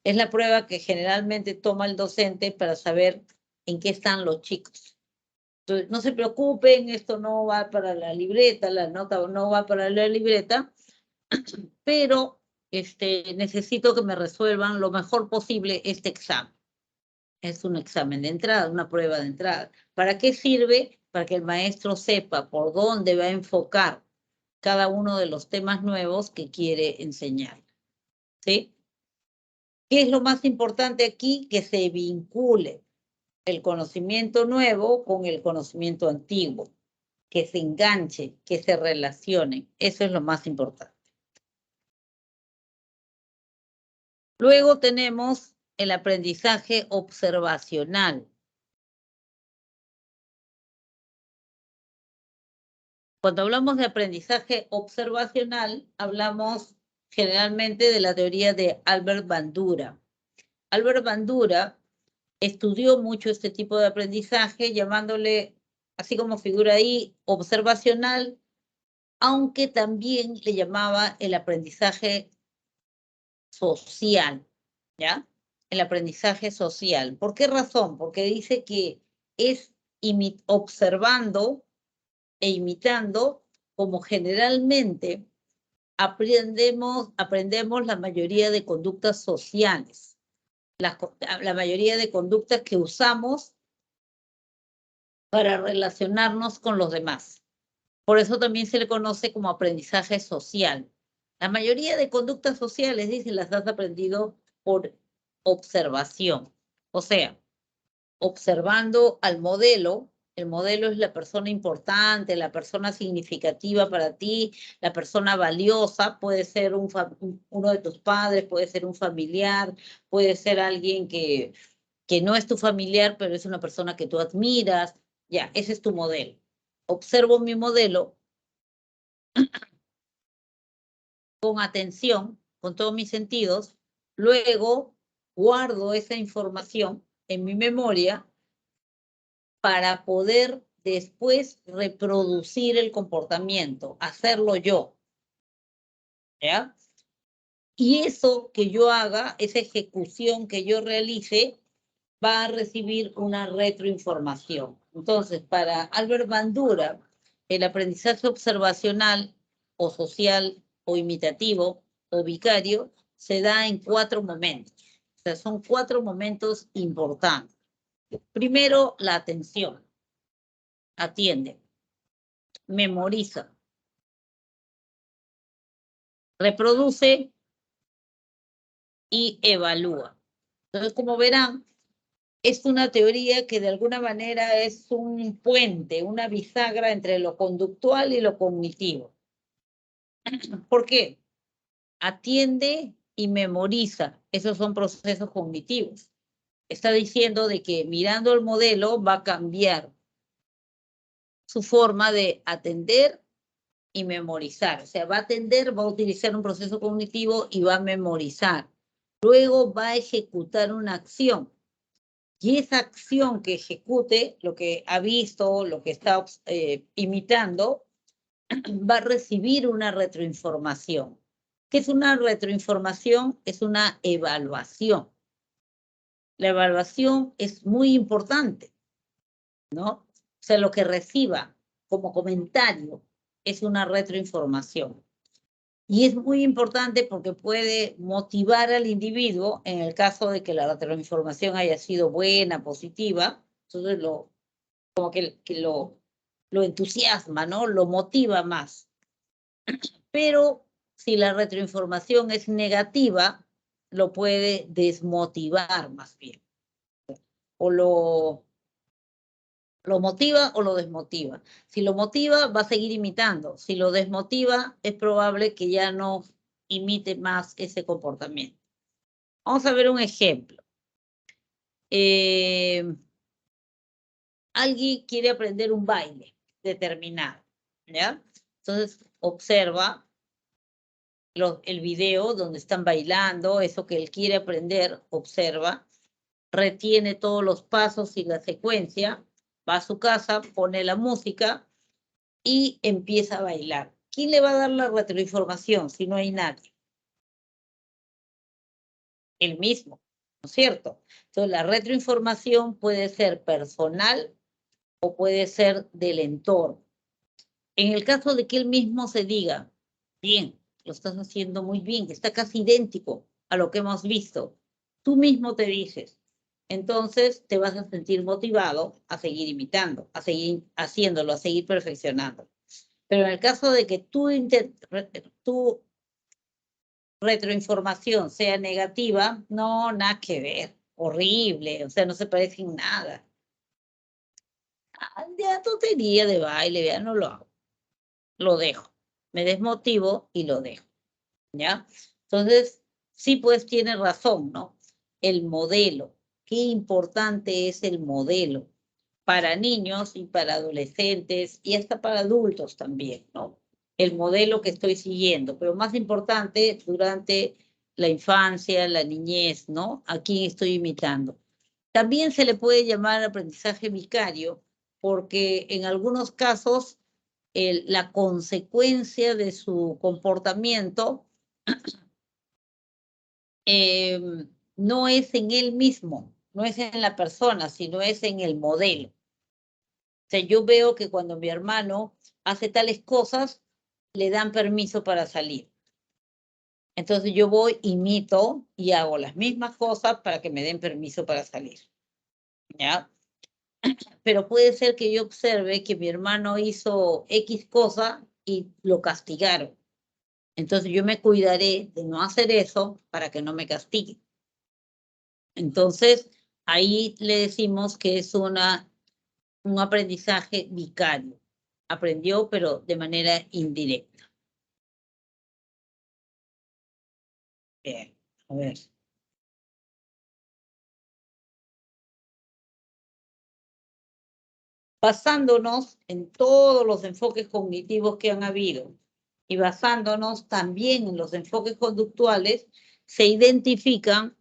Es la prueba que generalmente toma el docente para saber en qué están los chicos. Entonces, no se preocupen, esto no va para la libreta, la nota no va para la libreta, pero necesito que me resuelvan lo mejor posible este examen. Es un examen de entrada, una prueba de entrada. ¿Para qué sirve? Para que el maestro sepa por dónde va a enfocar cada uno de los temas nuevos que quiere enseñar. ¿Sí? ¿Qué es lo más importante aquí? Que se vincule el conocimiento nuevo con el conocimiento antiguo, que se enganche, que se relacionen. Eso es lo más importante. Luego tenemos el aprendizaje observacional. Cuando hablamos de aprendizaje observacional, hablamos generalmente de la teoría de Albert Bandura. Albert Bandura estudió mucho este tipo de aprendizaje, llamándole, así como figura ahí, observacional, aunque también le llamaba el aprendizaje social, ¿ya? El aprendizaje social. ¿Por qué razón? Porque dice que es observando e imitando como generalmente aprendemos la mayoría de conductas sociales, la mayoría de conductas que usamos para relacionarnos con los demás. Por eso también se le conoce como aprendizaje social. La mayoría de conductas sociales, dice, las has aprendido por observación. O sea, observando al modelo. El modelo es la persona importante, la persona significativa para ti, la persona valiosa. Puede ser uno de tus padres, puede ser un familiar, puede ser alguien que no es tu familiar, pero es una persona que tú admiras. Ya, ese es tu modelo. Observo mi modelo con atención, con todos mis sentidos. Luego guardo esa información en mi memoria para poder después reproducir el comportamiento, hacerlo yo. ¿Ya? Y eso que yo haga, esa ejecución que yo realice, va a recibir una retroinformación. Entonces, para Albert Bandura, el aprendizaje observacional o social o imitativo o vicario se da en 4 momentos. O sea, son 4 momentos importantes. Primero, la atención. Atiende, memoriza, reproduce y evalúa. Entonces, como verán, es una teoría que de alguna manera es un puente, una bisagra entre lo conductual y lo cognitivo. ¿Por qué? Atiende y memoriza. Esos son procesos cognitivos. Está diciendo de que mirando el modelo va a cambiar su forma de atender y memorizar. O sea, va a utilizar un proceso cognitivo y va a memorizar. Luego va a ejecutar una acción. Y esa acción que ejecute, lo que ha visto, lo que está imitando, va a recibir una retroinformación. ¿Qué es una retroinformación? Es una evaluación. La evaluación es muy importante, ¿no? O sea, lo que reciba como comentario es una retroinformación. Y es muy importante porque puede motivar al individuo en el caso de que la retroinformación haya sido buena, positiva. Entonces, como que lo entusiasma, ¿no? Lo motiva más. Pero si la retroinformación es negativa, lo puede desmotivar más bien. O lo motiva o lo desmotiva. Si lo motiva, va a seguir imitando. Si lo desmotiva, es probable que ya no imite más ese comportamiento. Vamos a ver un ejemplo. Alguien quiere aprender un baile determinado, ¿ya? Entonces, observa el video donde están bailando, eso que él quiere aprender, observa, retiene todos los pasos y la secuencia, va a su casa, pone la música y empieza a bailar. ¿Quién le va a dar la retroinformación si no hay nadie? Él mismo, ¿no es cierto? Entonces, la retroinformación puede ser personal o puede ser del entorno. En el caso de que él mismo se diga, bien, lo estás haciendo muy bien, está casi idéntico a lo que hemos visto, tú mismo te dices, entonces te vas a sentir motivado a seguir imitando, a seguir haciéndolo, a seguir perfeccionando. Pero en el caso de que tu retroinformación sea negativa, no, nada que ver, horrible, o sea, no se parece en nada. Ya tontería de baile, ya no lo hago, lo dejo, me desmotivo y lo dejo, ¿ya? Entonces, sí, pues tiene razón, ¿no? El modelo, qué importante es el modelo para niños y para adolescentes y hasta para adultos también, ¿no? El modelo que estoy siguiendo, pero más importante durante la infancia, la niñez, ¿no? ¿A quién estoy imitando? También se le puede llamar aprendizaje vicario porque en algunos casos la consecuencia de su comportamiento no es en él mismo, no es en la persona, sino es en el modelo. O sea, yo veo que cuando mi hermano hace tales cosas, le dan permiso para salir. Entonces yo voy, imito y hago las mismas cosas para que me den permiso para salir. ¿Ya? Pero puede ser que yo observe que mi hermano hizo X cosa y lo castigaron. Entonces yo me cuidaré de no hacer eso para que no me castigue. Entonces ahí le decimos que es un aprendizaje vicario. Aprendió, pero de manera indirecta. Bien, a ver. Basándonos en todos los enfoques cognitivos que han habido y basándonos también en los enfoques conductuales, se identifican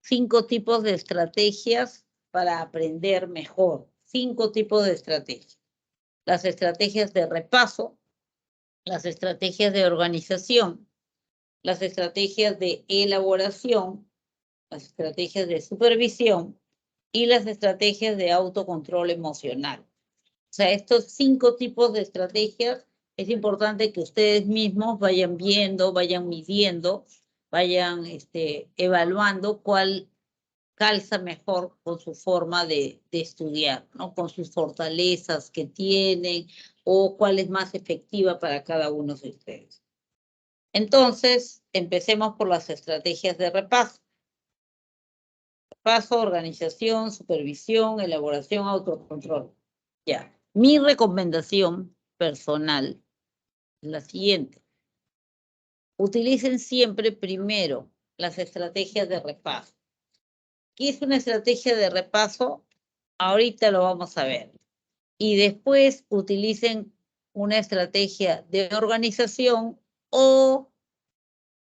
5 tipos de estrategias para aprender mejor. 5 tipos de estrategias. Las estrategias de repaso, las estrategias de organización, las estrategias de elaboración, las estrategias de supervisión y las estrategias de autocontrol emocional. O sea, estos 5 tipos de estrategias es importante que ustedes mismos vayan viendo, vayan midiendo, vayan evaluando cuál calza mejor con su forma de estudiar, ¿no? Con sus fortalezas que tienen o cuál es más efectiva para cada uno de ustedes. Entonces, empecemos por las estrategias de repaso. Repaso, organización, supervisión, elaboración, autocontrol. Ya. Mi recomendación personal es la siguiente. Utilicen siempre primero las estrategias de repaso. ¿Qué es una estrategia de repaso? Ahorita lo vamos a ver. Y después utilicen una estrategia de organización o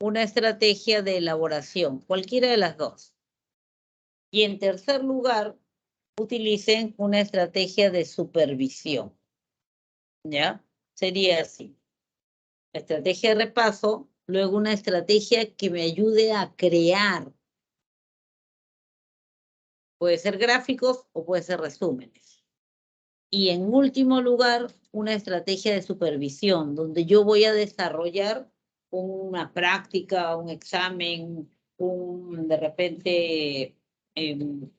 una estrategia de elaboración, cualquiera de las dos. Y en tercer lugar, utilicen una estrategia de supervisión. ¿Ya? Sería así. La estrategia de repaso, luego una estrategia que me ayude a crear. Puede ser gráficos o puede ser resúmenes. Y en último lugar, una estrategia de supervisión, donde yo voy a desarrollar una práctica, un examen, de repente un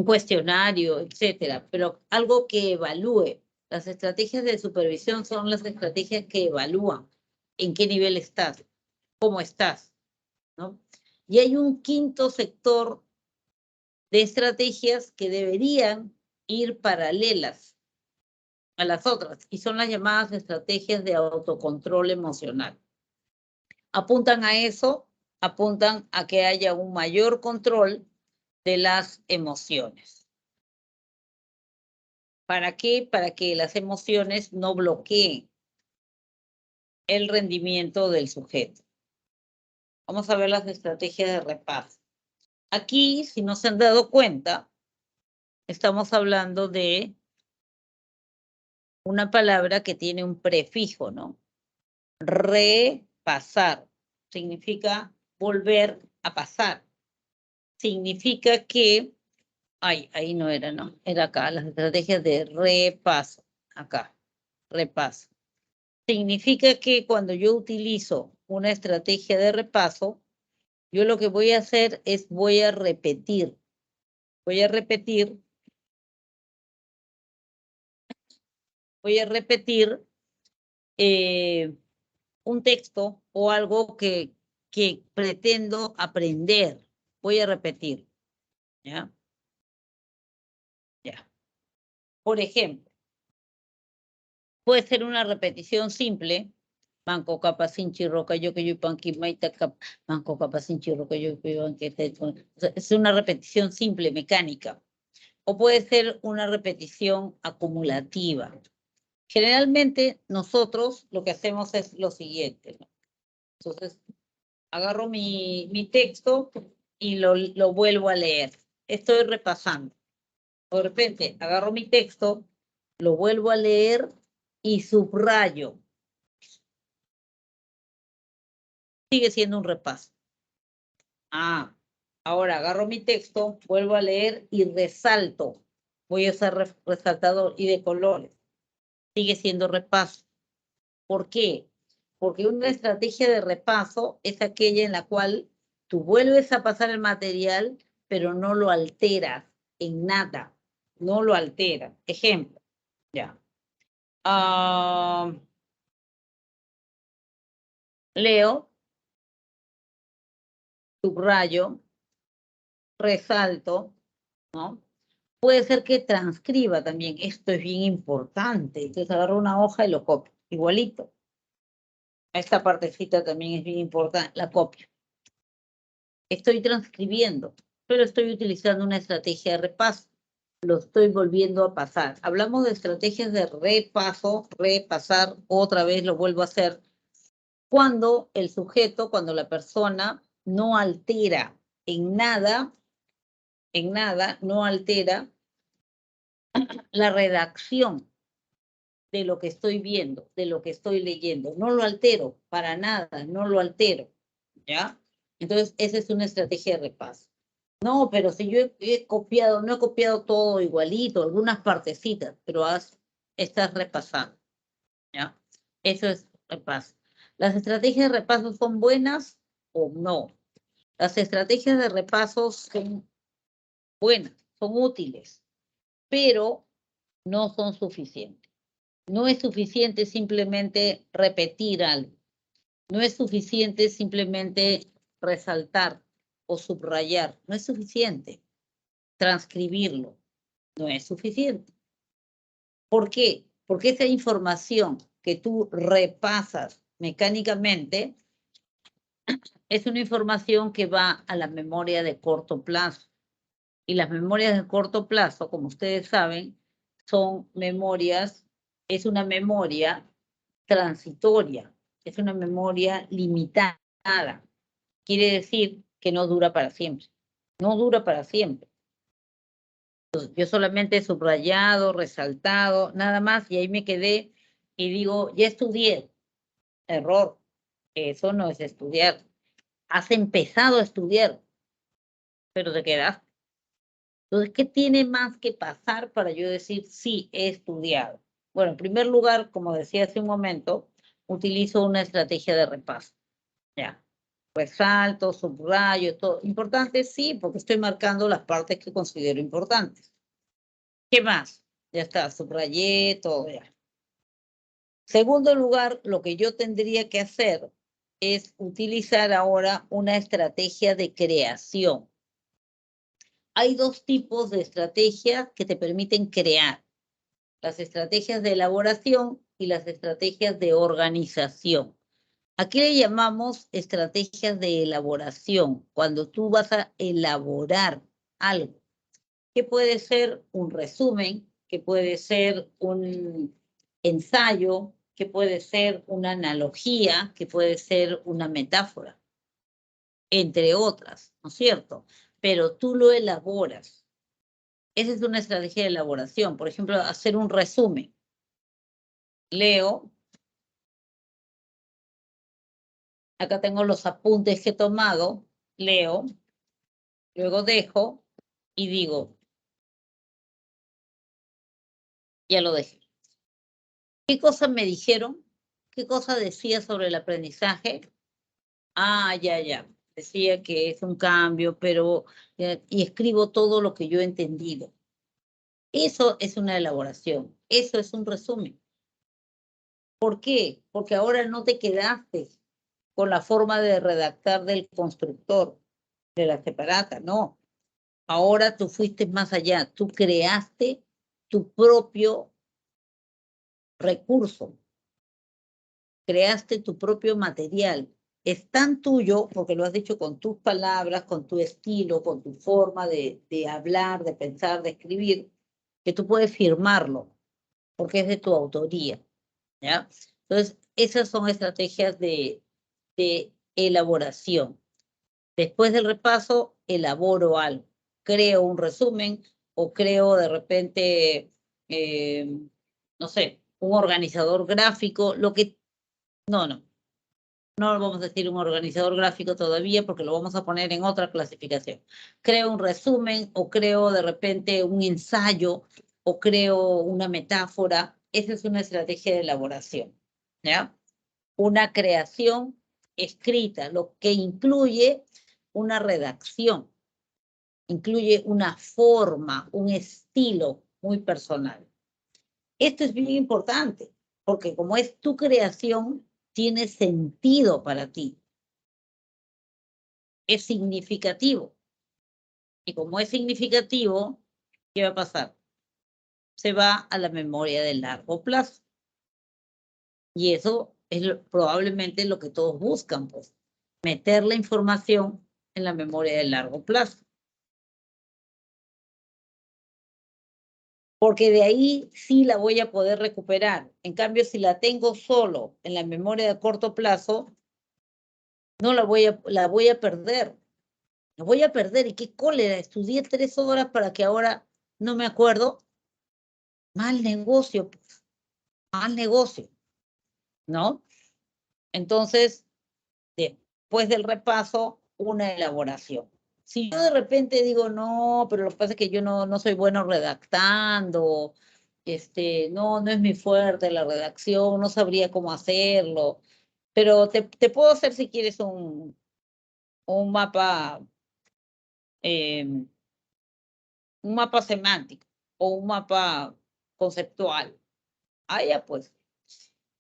cuestionario, etcétera, pero algo que evalúe. Las estrategias de supervisión son las estrategias que evalúan en qué nivel estás, cómo estás, ¿no? Y hay un quinto sector de estrategias que deberían ir paralelas a las otras, y son las llamadas estrategias de autocontrol emocional. Apuntan a eso, apuntan a que haya un mayor control de las emociones. ¿Para qué? Para que las emociones no bloqueen el rendimiento del sujeto. Vamos a ver las estrategias de repaso. Aquí, si no se han dado cuenta, estamos hablando de una palabra que tiene un prefijo, ¿no? Repasar significa volver a pasar. Significa que, ahí no era, ¿no? Era acá, las estrategias de repaso. Acá, repaso. Significa que cuando yo utilizo una estrategia de repaso, yo lo que voy a hacer es voy a repetir un texto o algo que pretendo aprender. Voy a repetir, ¿ya? Ya. Por ejemplo, puede ser una repetición simple. Manco capa sinchi roca yo que yo panqui maita cap manco capa sinchi roca yo que yo es una repetición simple, mecánica. O puede ser una repetición acumulativa. Generalmente nosotros lo que hacemos es lo siguiente, ¿no? Entonces, agarro mi texto y lo vuelvo a leer. Estoy repasando. De repente, agarro mi texto, lo vuelvo a leer y subrayo. Sigue siendo un repaso. Ahora agarro mi texto, vuelvo a leer y resalto. Voy a usar resaltador y de colores. Sigue siendo repaso. ¿Por qué? Porque una estrategia de repaso es aquella en la cual tú vuelves a pasar el material, pero no lo alteras en nada. No lo alteras. Ejemplo, ya. Leo, subrayo, resalto, ¿no? Puede ser que transcriba también. Esto es bien importante. Entonces agarro una hoja y lo copio. Igualito. Esta partecita también es bien importante. La copio. Estoy transcribiendo, pero estoy utilizando una estrategia de repaso. Lo estoy volviendo a pasar. Hablamos de estrategias de repaso, repasar, otra vez lo vuelvo a hacer. Cuando el sujeto, cuando la persona no altera en nada, no altera la redacción de lo que estoy viendo, de lo que estoy leyendo. No lo altero, para nada, no lo altero, ¿ya? Entonces, esa es una estrategia de repaso. No, pero si yo he copiado, no he copiado todo igualito, algunas partecitas, pero estás repasando, ¿ya? Eso es repaso. ¿Las estrategias de repaso son buenas o no? Las estrategias de repaso son buenas, son útiles, pero no son suficientes. No es suficiente simplemente repetir algo. No es suficiente simplemente resaltar o subrayar. No es suficiente. Transcribirlo. No es suficiente. ¿Por qué? Porque esa información que tú repasas mecánicamente es una información que va a la memoria de corto plazo. Y las memorias de corto plazo, como ustedes saben, son memorias es una memoria transitoria, es una memoria limitada. Quiere decir que no dura para siempre. No dura para siempre. Entonces, yo solamente he subrayado, resaltado, nada más, y ahí me quedé y digo, ya estudié. Error. Eso no es estudiar. Has empezado a estudiar, pero te quedaste. Entonces, ¿qué tiene más que pasar para yo decir, sí, he estudiado? Bueno, en primer lugar, como decía hace un momento, utilizo una estrategia de repaso. Ya. Resalto, subrayo, todo. Importante, sí, porque estoy marcando las partes que considero importantes. ¿Qué más? Ya está, subrayé, todo ya. Segundo lugar, lo que yo tendría que hacer es utilizar ahora una estrategia de creación. Hay dos tipos de estrategias que te permiten crear. Las estrategias de elaboración y las estrategias de organización. Aquí le llamamos estrategias de elaboración, cuando tú vas a elaborar algo, que puede ser un resumen, que puede ser un ensayo, que puede ser una analogía, que puede ser una metáfora, entre otras, ¿no es cierto? Pero tú lo elaboras. Esa es una estrategia de elaboración. Por ejemplo, hacer un resumen. Leo. Acá tengo los apuntes que he tomado. Leo. Luego dejo y digo, ya lo dejé. ¿Qué cosas me dijeron? ¿Qué cosa decía sobre el aprendizaje? Ah, ya. Decía que es un cambio, pero... y escribo todo lo que yo he entendido. Eso es una elaboración. Eso es un resumen. ¿Por qué? Porque ahora no te quedaste con la forma de redactar del constructor, de la separata, no. Ahora tú fuiste más allá. Tú creaste tu propio recurso. Creaste tu propio material. Es tan tuyo, porque lo has dicho con tus palabras, con tu estilo, con tu forma de hablar, de pensar, de escribir, que tú puedes firmarlo, porque es de tu autoría, ¿ya? Entonces, esas son estrategias de elaboración. Después del repaso, elaboro algo. Creo un resumen o creo de repente, no sé, un organizador gráfico, lo que... No vamos a decir un organizador gráfico todavía porque lo vamos a poner en otra clasificación. Creo un resumen o creo de repente un ensayo o creo una metáfora. Esa es una estrategia de elaboración, ¿ya? Una creación escrita, lo que incluye una redacción, incluye una forma, un estilo muy personal. Esto es bien importante porque como es tu creación, tiene sentido para ti. Es significativo. Y como es significativo, ¿qué va a pasar? Se va a la memoria de largo plazo. Y eso es probablemente lo que todos buscan, pues, meter la información en la memoria de largo plazo. Porque de ahí sí la voy a poder recuperar. En cambio, si la tengo solo en la memoria de corto plazo, no la voy a perder. La voy a perder. Y qué cólera. Estudié 3 horas para que ahora no me acuerdo. Mal negocio, pues. Mal negocio, ¿no? Entonces, después del repaso, una elaboración. Si yo de repente digo, no, pero lo que pasa es que yo no soy bueno redactando, no es mi fuerte la redacción, no sabría cómo hacerlo, pero te puedo hacer si quieres un mapa, un mapa semántico o un mapa conceptual. Ah, ya pues.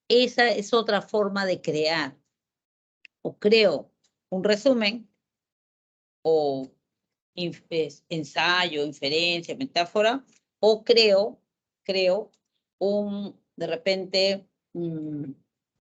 Esa es otra forma de crear. O creo un resumen o ensayo, inferencia, metáfora, o creo de repente, un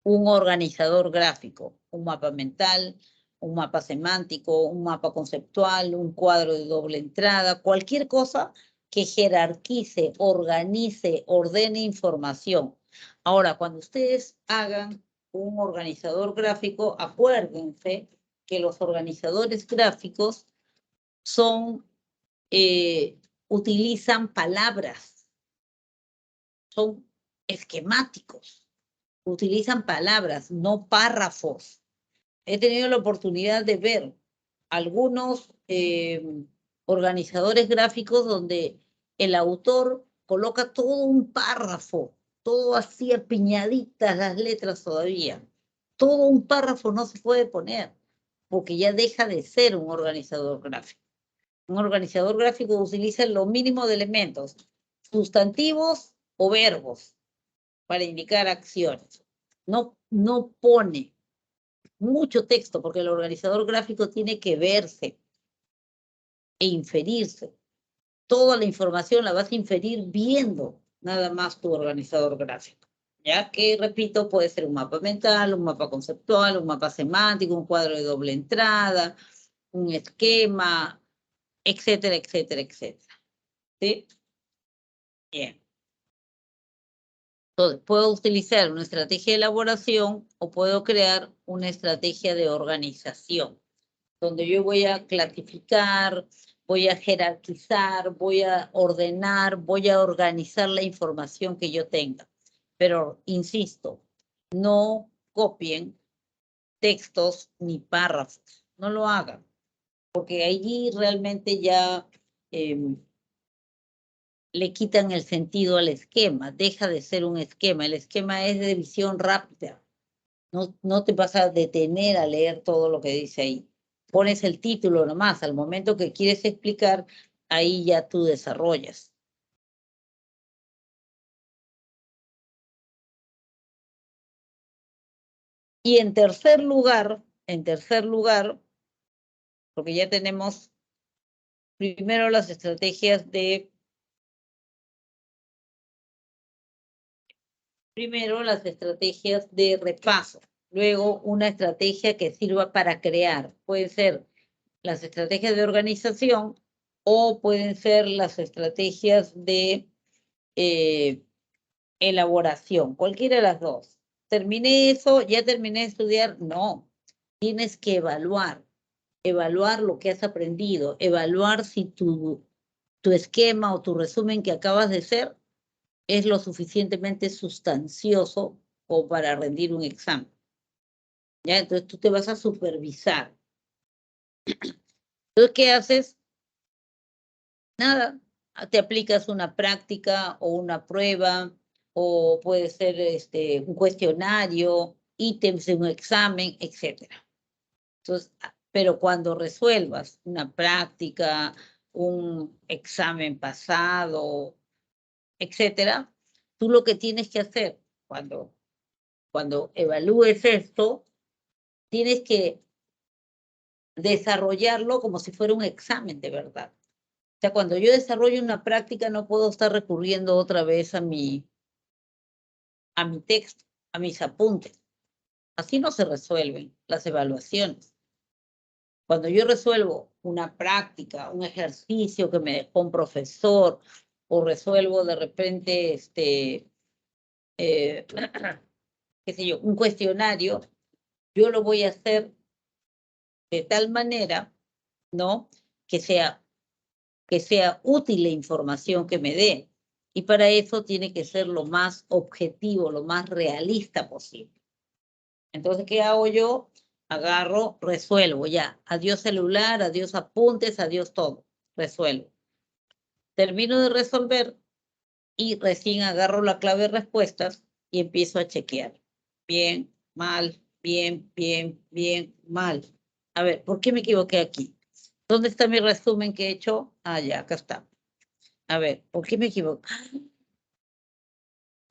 organizador gráfico, un mapa mental, un mapa semántico, un mapa conceptual, un cuadro de doble entrada, cualquier cosa que jerarquice, organice, ordene información. Ahora, cuando ustedes hagan un organizador gráfico, acuérdense que los organizadores gráficos utilizan palabras, son esquemáticos, utilizan palabras, no párrafos. He tenido la oportunidad de ver algunos organizadores gráficos donde el autor coloca todo un párrafo, todo así apiñaditas las letras todavía. Todo un párrafo no se puede poner, porque ya deja de ser un organizador gráfico. Un organizador gráfico utiliza lo mínimo de elementos, sustantivos o verbos, para indicar acciones. No pone mucho texto, porque el organizador gráfico tiene que verse e inferirse. Toda la información la vas a inferir viendo nada más tu organizador gráfico. Ya que, repito, puede ser un mapa mental, un mapa conceptual, un mapa semántico, un cuadro de doble entrada, un esquema, etcétera, etcétera, etcétera. ¿Sí? Bien. Entonces, puedo utilizar una estrategia de elaboración o puedo crear una estrategia de organización, donde yo voy a clasificar, voy a jerarquizar, voy a ordenar, voy a organizar la información que yo tenga. Pero, insisto, no copien textos ni párrafos, no lo hagan, porque allí realmente ya le quitan el sentido al esquema, deja de ser un esquema. El esquema es de visión rápida. No te vas a detener a leer todo lo que dice ahí. Pones el título nomás, al momento que quieres explicar, ahí ya tú desarrollas. Y en tercer lugar, porque ya tenemos primero las estrategias de repaso, luego una estrategia que sirva para crear. Pueden ser las estrategias de organización o pueden ser las estrategias de elaboración, cualquiera de las dos. ¿Terminé eso? ¿Ya terminé de estudiar? No, tienes que evaluar lo que has aprendido, evaluar si tu esquema o tu resumen que acabas de hacer es lo suficientemente sustancioso o para rendir un examen. ¿Ya? Entonces tú te vas a supervisar. Entonces, ¿qué haces? Nada, te aplicas una práctica o una prueba, o puede ser un cuestionario, ítems de un examen, etc. Entonces, pero cuando resuelvas una práctica, un examen pasado, etc., tú lo que tienes que hacer cuando evalúes esto, tienes que desarrollarlo como si fuera un examen de verdad. O sea, cuando yo desarrollo una práctica, no puedo estar recurriendo otra vez a mi texto, a mis apuntes. Así no se resuelven las evaluaciones. Cuando yo resuelvo una práctica, un ejercicio que me dejó un profesor, o resuelvo de repente, qué sé yo, un cuestionario, yo lo voy a hacer de tal manera, ¿no?, que sea útil la información que me dé. Y para eso tiene que ser lo más objetivo, lo más realista posible. Entonces, ¿qué hago yo? Agarro, resuelvo ya. Adiós celular, adiós apuntes, adiós todo. Resuelvo. Termino de resolver y recién agarro la clave de respuestas y empiezo a chequear. Bien, mal, bien, bien, bien, mal. A ver, ¿por qué me equivoqué aquí? ¿Dónde está mi resumen que he hecho? Ah, ya, acá está. A ver, ¿por qué me equivoqué?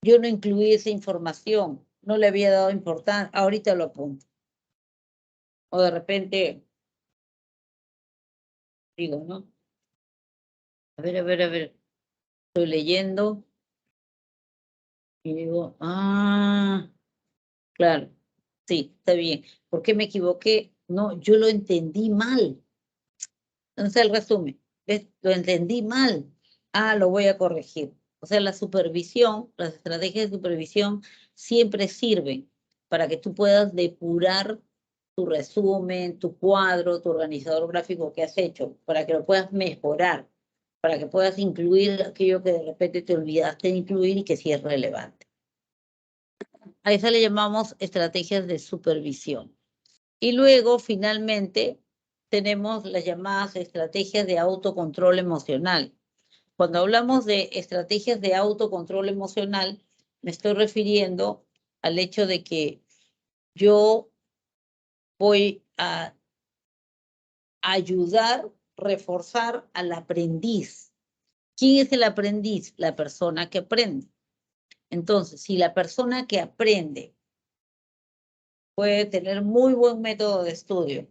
Yo no incluí esa información, no le había dado importancia, ahorita lo apunto. O de repente, digo, ¿no? A ver, estoy leyendo y digo, claro, sí, está bien. ¿Por qué me equivoqué? No, yo lo entendí mal. Entonces el resumen, ¿ves? Lo entendí mal. Lo voy a corregir. O sea, la supervisión, las estrategias de supervisión siempre sirven para que tú puedas depurar tu resumen, tu cuadro, tu organizador gráfico que has hecho, para que lo puedas mejorar, para que puedas incluir aquello que de repente te olvidaste de incluir y que sí es relevante. A eso le llamamos estrategias de supervisión. Y luego, finalmente, tenemos las llamadas estrategias de autocontrol emocional. Cuando hablamos de estrategias de autocontrol emocional, me estoy refiriendo al hecho de que yo voy a ayudar, reforzar al aprendiz. ¿Quién es el aprendiz? La persona que aprende. Entonces, si la persona que aprende puede tener muy buen método de estudio,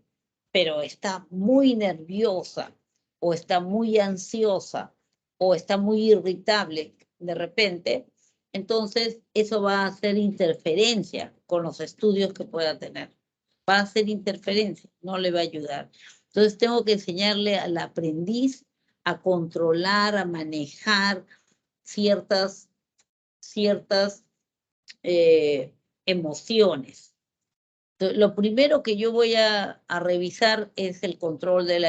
pero está muy nerviosa o está muy ansiosa o está muy irritable de repente, entonces eso va a hacer interferencia con los estudios que pueda tener. Va a hacer interferencia, no le va a ayudar. Entonces tengo que enseñarle al aprendiz a controlar, a manejar ciertas emociones. Lo primero que yo voy a revisar es el control de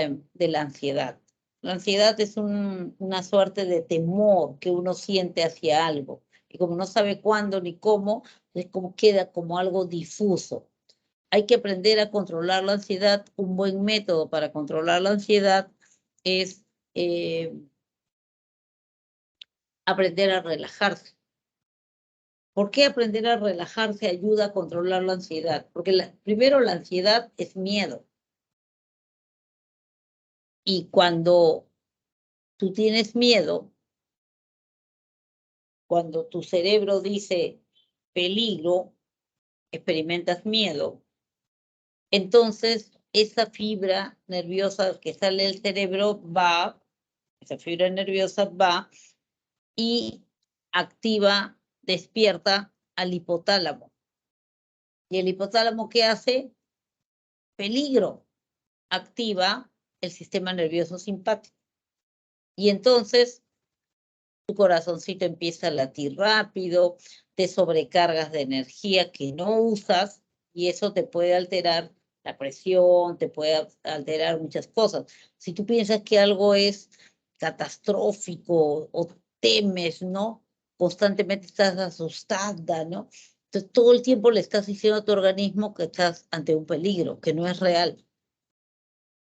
la ansiedad. La ansiedad es una suerte de temor que uno siente hacia algo. Y como no sabe cuándo ni cómo, es como queda como algo difuso. Hay que aprender a controlar la ansiedad. Un buen método para controlar la ansiedad es aprender a relajarse. ¿Por qué aprender a relajarse ayuda a controlar la ansiedad? Porque primero la ansiedad es miedo. Y cuando tú tienes miedo, cuando tu cerebro dice peligro, experimentas miedo, entonces esa fibra nerviosa que sale del cerebro esa fibra nerviosa va y activa, despierta al hipotálamo. ¿Y el hipotálamo qué hace? Peligro. Activa el sistema nervioso simpático. Y entonces tu corazoncito empieza a latir rápido, te sobrecargas de energía que no usas y eso te puede alterar la presión, te puede alterar muchas cosas. Si tú piensas que algo es catastrófico o temes, ¿no? Constantemente estás asustada, ¿no? Entonces todo el tiempo le estás diciendo a tu organismo que estás ante un peligro, que no es real.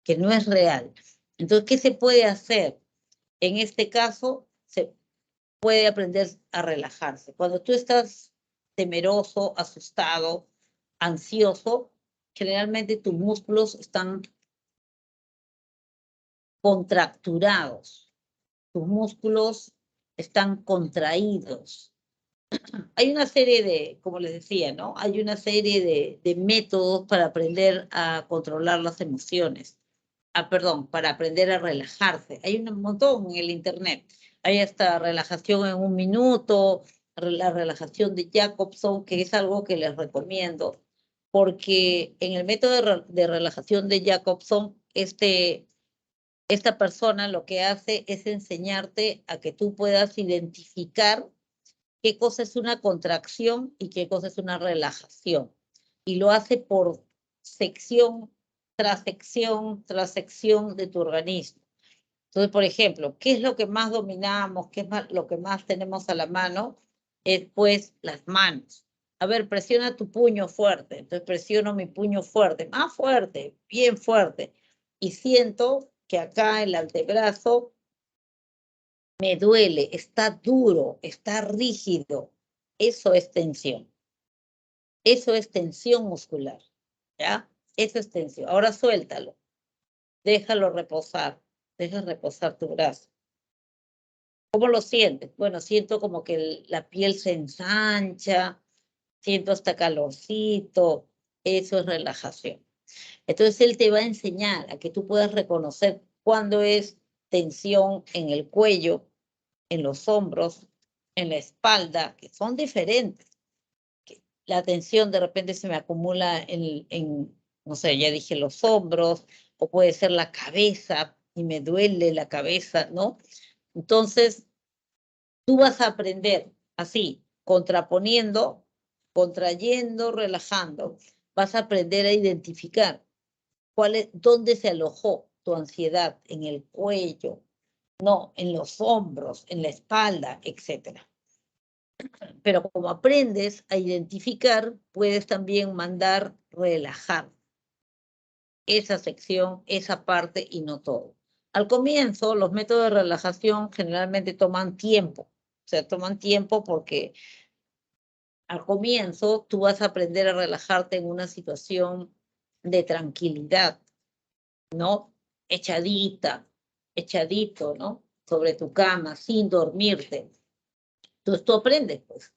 Que no es real. Entonces, ¿qué se puede hacer? En este caso, se puede aprender a relajarse. Cuando tú estás temeroso, asustado, ansioso, generalmente tus músculos están contracturados, tus músculos están contraídos. Hay una serie de, como les decía, ¿no? Hay una serie de métodos para aprender a controlar las emociones. Para aprender a relajarse. Hay un montón en el internet. Hay hasta relajación en 1 minuto, la relajación de Jacobson, que es algo que les recomiendo, porque en el método de relajación de Jacobson, esta persona lo que hace es enseñarte a que tú puedas identificar qué cosa es una contracción y qué cosa es una relajación. Y lo hace por sección tras sección de tu organismo. Entonces, por ejemplo, ¿qué es lo que más dominamos? ¿Qué es lo que más tenemos a la mano? Es pues las manos. A ver, presiona tu puño fuerte. Entonces presiono mi puño fuerte, más fuerte, bien fuerte. Y siento que acá el antebrazo me duele, está duro, está rígido. Eso es tensión. Eso es tensión muscular. ¿Ya? Eso es tensión. Ahora suéltalo. Déjalo reposar. Deja reposar tu brazo. ¿Cómo lo sientes? Bueno, siento como que la piel se ensancha, siento hasta calorcito. Eso es relajación. Entonces él te va a enseñar a que tú puedas reconocer cuándo es tensión en el cuello, en los hombros, en la espalda, que son diferentes. La tensión de repente se me acumula no sé, ya dije los hombros, o puede ser la cabeza y me duele la cabeza, ¿no? Entonces, Tú vas a aprender así, contraponiendo, contrayendo, relajando. Vas a aprender a identificar dónde se alojó tu ansiedad, en el cuello, no, en los hombros, en la espalda, etc. Pero como aprendes a identificar, puedes también mandar relajar esa sección, esa parte y no todo. Al comienzo, los métodos de relajación generalmente toman tiempo. O sea, toman tiempo porque al comienzo tú vas a aprender a relajarte en una situación de tranquilidad, ¿no? Echadita, echadito, ¿no? Sobre tu cama, sin dormirte. Entonces tú aprendes, pues.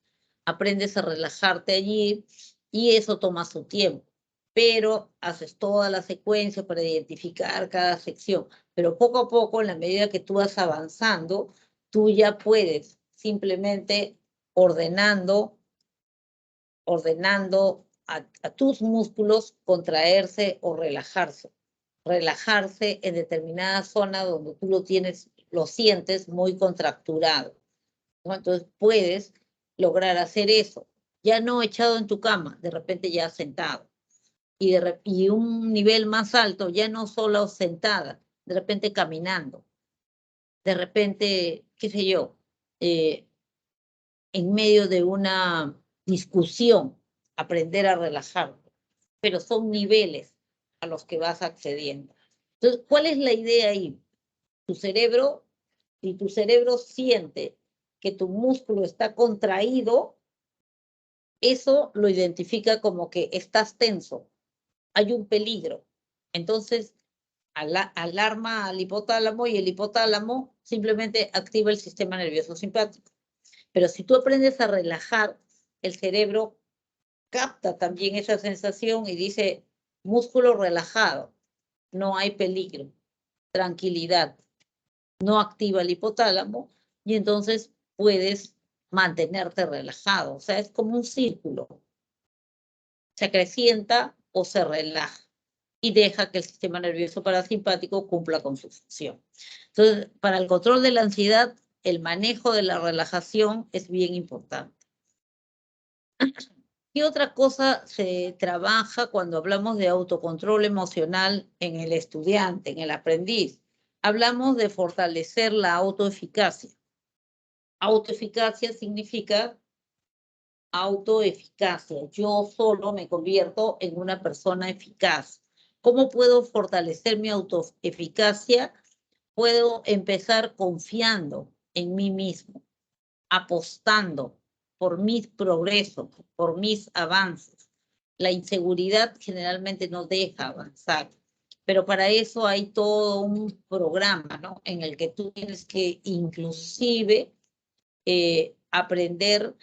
Aprendes a relajarte allí y eso toma su tiempo. Pero haces toda la secuencia para identificar cada sección. Pero poco a poco, en la medida que tú vas avanzando, tú ya puedes simplemente ordenando a tus músculos contraerse o relajarse. Relajarse en determinada zona donde tú lo sientes muy contracturado, ¿no? Entonces puedes lograr hacer eso, ya no echado en tu cama, de repente ya sentado. Y un nivel más alto, ya no solo sentada, de repente caminando, de repente, qué sé yo, en medio de una discusión, aprender a relajarte. Pero son niveles a los que vas accediendo. Entonces, ¿cuál es la idea ahí? Tu cerebro, si tu cerebro siente que tu músculo está contraído, eso lo identifica como que estás tenso, hay un peligro. Entonces, alarma al hipotálamo y el hipotálamo simplemente activa el sistema nervioso simpático. Pero si tú aprendes a relajar, el cerebro capta también esa sensación y dice, músculo relajado, no hay peligro, tranquilidad, no activa el hipotálamo y entonces puedes mantenerte relajado. O sea, es como un círculo. Se acrecienta o se relaja y deja que el sistema nervioso parasimpático cumpla con su función. Entonces, para el control de la ansiedad, el manejo de la relajación es bien importante. ¿Qué otra cosa se trabaja cuando hablamos de autocontrol emocional en el estudiante, en el aprendiz? Hablamos de fortalecer la autoeficacia. Autoeficacia significa autoeficacia. Yo solo me convierto en una persona eficaz. ¿Cómo puedo fortalecer mi autoeficacia? Puedo empezar confiando en mí mismo, apostando por mis progresos, por mis avances. La inseguridad generalmente no deja avanzar, pero para eso hay todo un programa, ¿no? En el que tú tienes que inclusive aprender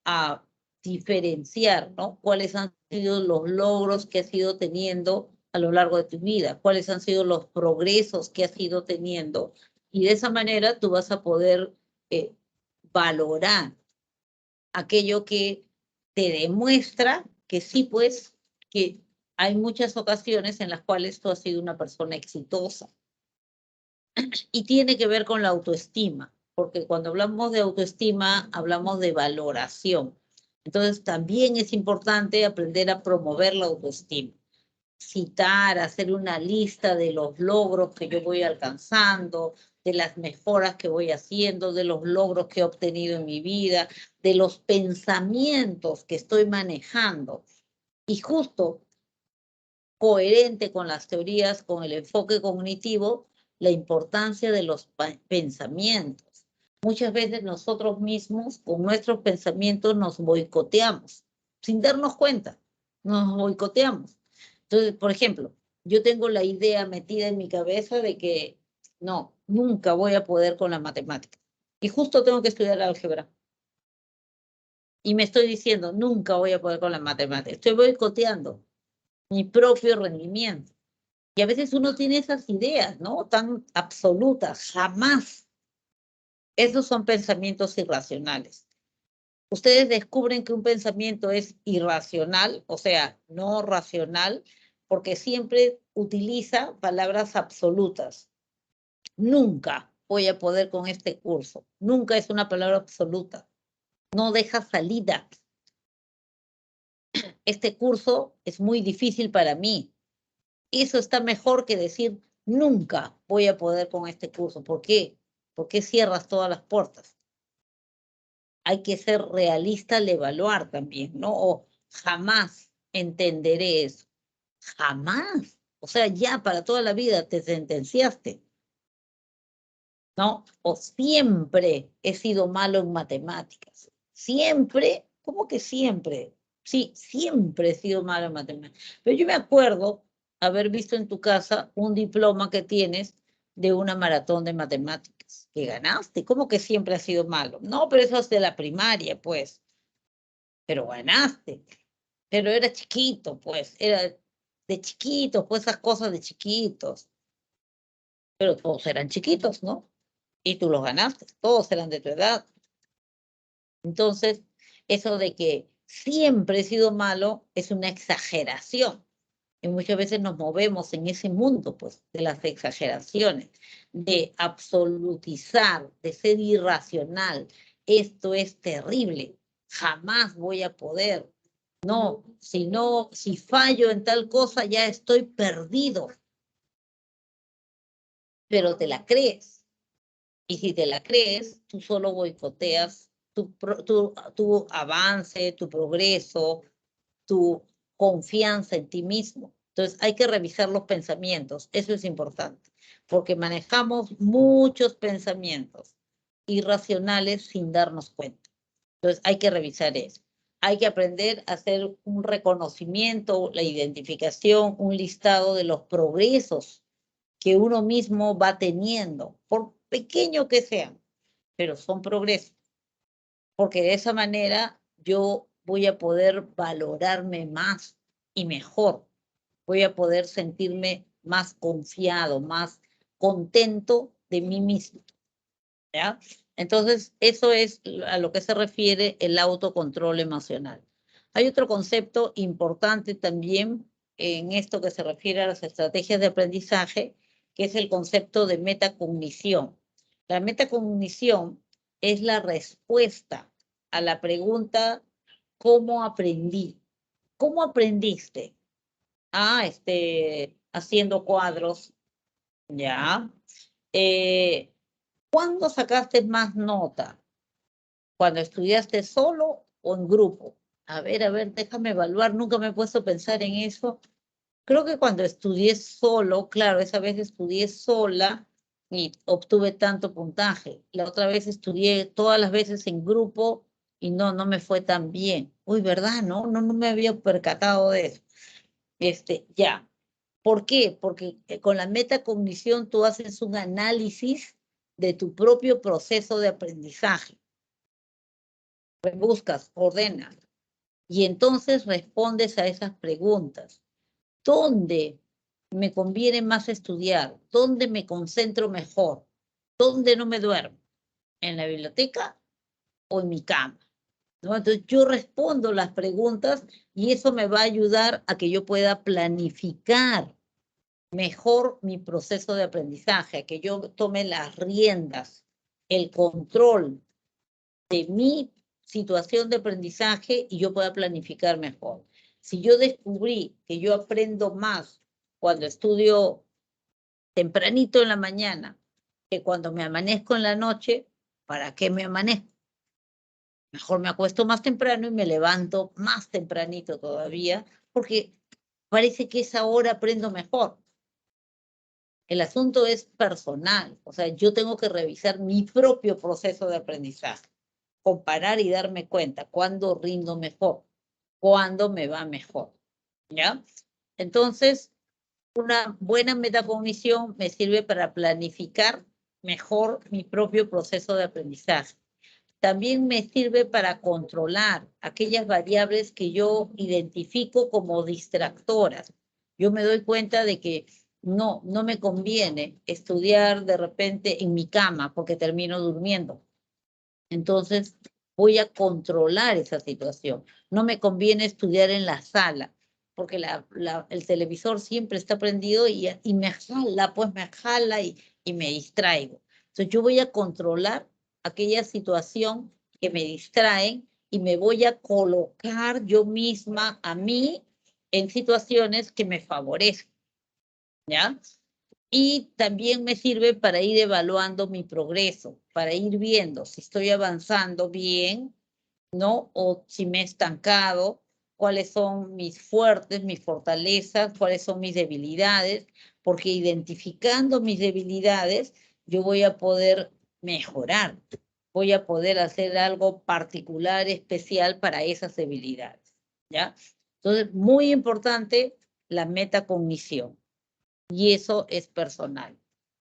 a diferenciar, ¿no? Cuáles han sido los logros que has ido teniendo a lo largo de tu vida, cuáles han sido los progresos que has ido teniendo, y de esa manera tú vas a poder valorar aquello que te demuestra que sí, pues, que hay muchas ocasiones en las cuales tú has sido una persona exitosa. Y tiene que ver con la autoestima, porque cuando hablamos de autoestima, hablamos de valoración. Entonces, también es importante aprender a promover la autoestima. Citar, hacer una lista de los logros que yo voy alcanzando, de las mejoras que voy haciendo, de los logros que he obtenido en mi vida, de los pensamientos que estoy manejando. Y justo coherente con las teorías, con el enfoque cognitivo, la importancia de los pensamientos. Muchas veces nosotros mismos, con nuestros pensamientos, nos boicoteamos, sin darnos cuenta, nos boicoteamos. Entonces, por ejemplo, yo tengo la idea metida en mi cabeza de que no, nunca voy a poder con la matemática. Y justo tengo que estudiar álgebra. Y me estoy diciendo, nunca voy a poder con la matemática. Estoy boicoteando mi propio rendimiento. Y a veces uno tiene esas ideas, ¿no? Tan absolutas, jamás. Esos son pensamientos irracionales. Ustedes descubren que un pensamiento es irracional, o sea, no racional, porque siempre utiliza palabras absolutas. Nunca, voy a poder con este curso. Nunca es una palabra absoluta. No deja salida. Este curso es muy difícil para mí. Eso está mejor que decir nunca voy a poder con este curso. ¿Por qué? ¿Por qué cierras todas las puertas? Hay que ser realista al evaluar también, ¿no? O jamás entenderé eso. Jamás. O sea, ya para toda la vida te sentenciaste, ¿no? O siempre he sido malo en matemáticas. Siempre, ¿cómo que siempre? Sí, siempre he sido malo en matemáticas. Pero yo me acuerdo haber visto en tu casa un diploma que tienes de una maratón de matemáticas que ganaste. ¿Cómo que siempre has sido malo? No, pero eso es de la primaria, pues. Pero ganaste. Pero era chiquito, pues. Era de chiquitos, pues esas cosas de chiquitos. Pero todos eran chiquitos, ¿no? Y tú los ganaste, todos eran de tu edad. Entonces, eso de que siempre he sido malo es una exageración. Y muchas veces nos movemos en ese mundo, pues, de las exageraciones, de absolutizar, de ser irracional. Esto es terrible. Jamás voy a poder. No, si fallo en tal cosa, ya estoy perdido. Pero te la crees. Y si te la crees, tú solo boicoteas tu avance, tu progreso, tu confianza en ti mismo. Entonces hay que revisar los pensamientos, eso es importante, porque manejamos muchos pensamientos irracionales sin darnos cuenta. Entonces hay que revisar eso. Hay que aprender a hacer un reconocimiento, la identificación, un listado de los progresos que uno mismo va teniendo, por pequeño que sean, pero son progresos, porque de esa manera yo voy a poder valorarme más y mejor, voy a poder sentirme más confiado, más contento de mí mismo, ¿ya? Entonces, eso es a lo que se refiere el autocontrol emocional. Hay otro concepto importante también en esto que se refiere a las estrategias de aprendizaje, que es el concepto de metacognición. La metacognición es la respuesta a la pregunta ¿cómo aprendí? ¿Cómo aprendiste? Haciendo cuadros, ¿ya? ¿Cuándo sacaste más nota? ¿Cuando estudiaste solo o en grupo? A ver, déjame evaluar, nunca me he puesto a pensar en eso. Creo que cuando estudié solo, claro, esa vez estudié sola y obtuve tanto puntaje. La otra vez estudié todas las veces en grupo y no me fue tan bien. Uy, ¿verdad? No me había percatado de eso. Ya. ¿Por qué? Porque con la metacognición tú haces un análisis de tu propio proceso de aprendizaje. Buscas, ordenas y entonces respondes a esas preguntas. ¿Dónde me conviene más estudiar? ¿Dónde me concentro mejor? ¿Dónde no me duermo? ¿En la biblioteca o en mi cama? ¿No? Entonces yo respondo las preguntas y eso me va a ayudar a que yo pueda planificar mejor mi proceso de aprendizaje, a que yo tome las riendas, el control de mi situación de aprendizaje y yo pueda planificar mejor. Si yo descubrí que yo aprendo más cuando estudio tempranito en la mañana que cuando me amanezco en la noche, ¿para qué me amanezco? Mejor me acuesto más temprano y me levanto más tempranito todavía, porque parece que esa hora aprendo mejor. El asunto es personal, o sea, yo tengo que revisar mi propio proceso de aprendizaje, comparar y darme cuenta cuándo rindo mejor, cuándo me va mejor, ¿ya? Entonces, una buena metacognición me sirve para planificar mejor mi propio proceso de aprendizaje. También me sirve para controlar aquellas variables que yo identifico como distractoras. Yo me doy cuenta de que no me conviene estudiar de repente en mi cama porque termino durmiendo. Entonces voy a controlar esa situación. No me conviene estudiar en la sala porque el televisor siempre está prendido y me jala, pues me jala y me distraigo. Entonces yo voy a controlar aquella situación que me distraen y me voy a colocar yo misma a mí en situaciones que me favorecen, ¿ya? Y también me sirve para ir evaluando mi progreso, para ir viendo si estoy avanzando bien, ¿no? O si me he estancado, cuáles son mis fuertes, mis fortalezas, cuáles son mis debilidades, porque identificando mis debilidades, yo voy a poder mejorar, voy a poder hacer algo particular, especial para esas debilidades, ¿ya? Entonces, muy importante la metacognición, y eso es personal.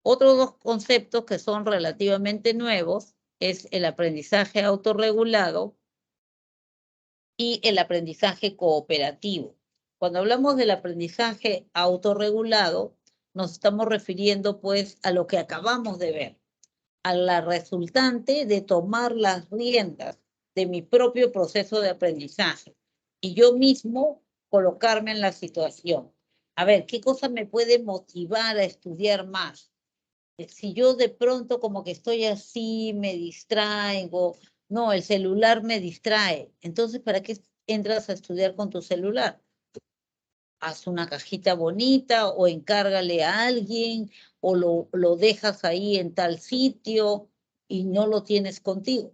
Otros dos conceptos que son relativamente nuevos es el aprendizaje autorregulado y el aprendizaje cooperativo. Cuando hablamos del aprendizaje autorregulado, nos estamos refiriendo pues a lo que acabamos de ver, a la resultante de tomar las riendas de mi propio proceso de aprendizaje y yo mismo colocarme en la situación. A ver, ¿qué cosa me puede motivar a estudiar más? Si yo de pronto como que estoy así, me distraigo, no, el celular me distrae. Entonces, ¿para qué entras a estudiar con tu celular? Haz una cajita bonita o encárgale a alguien o lo dejas ahí en tal sitio y no lo tienes contigo.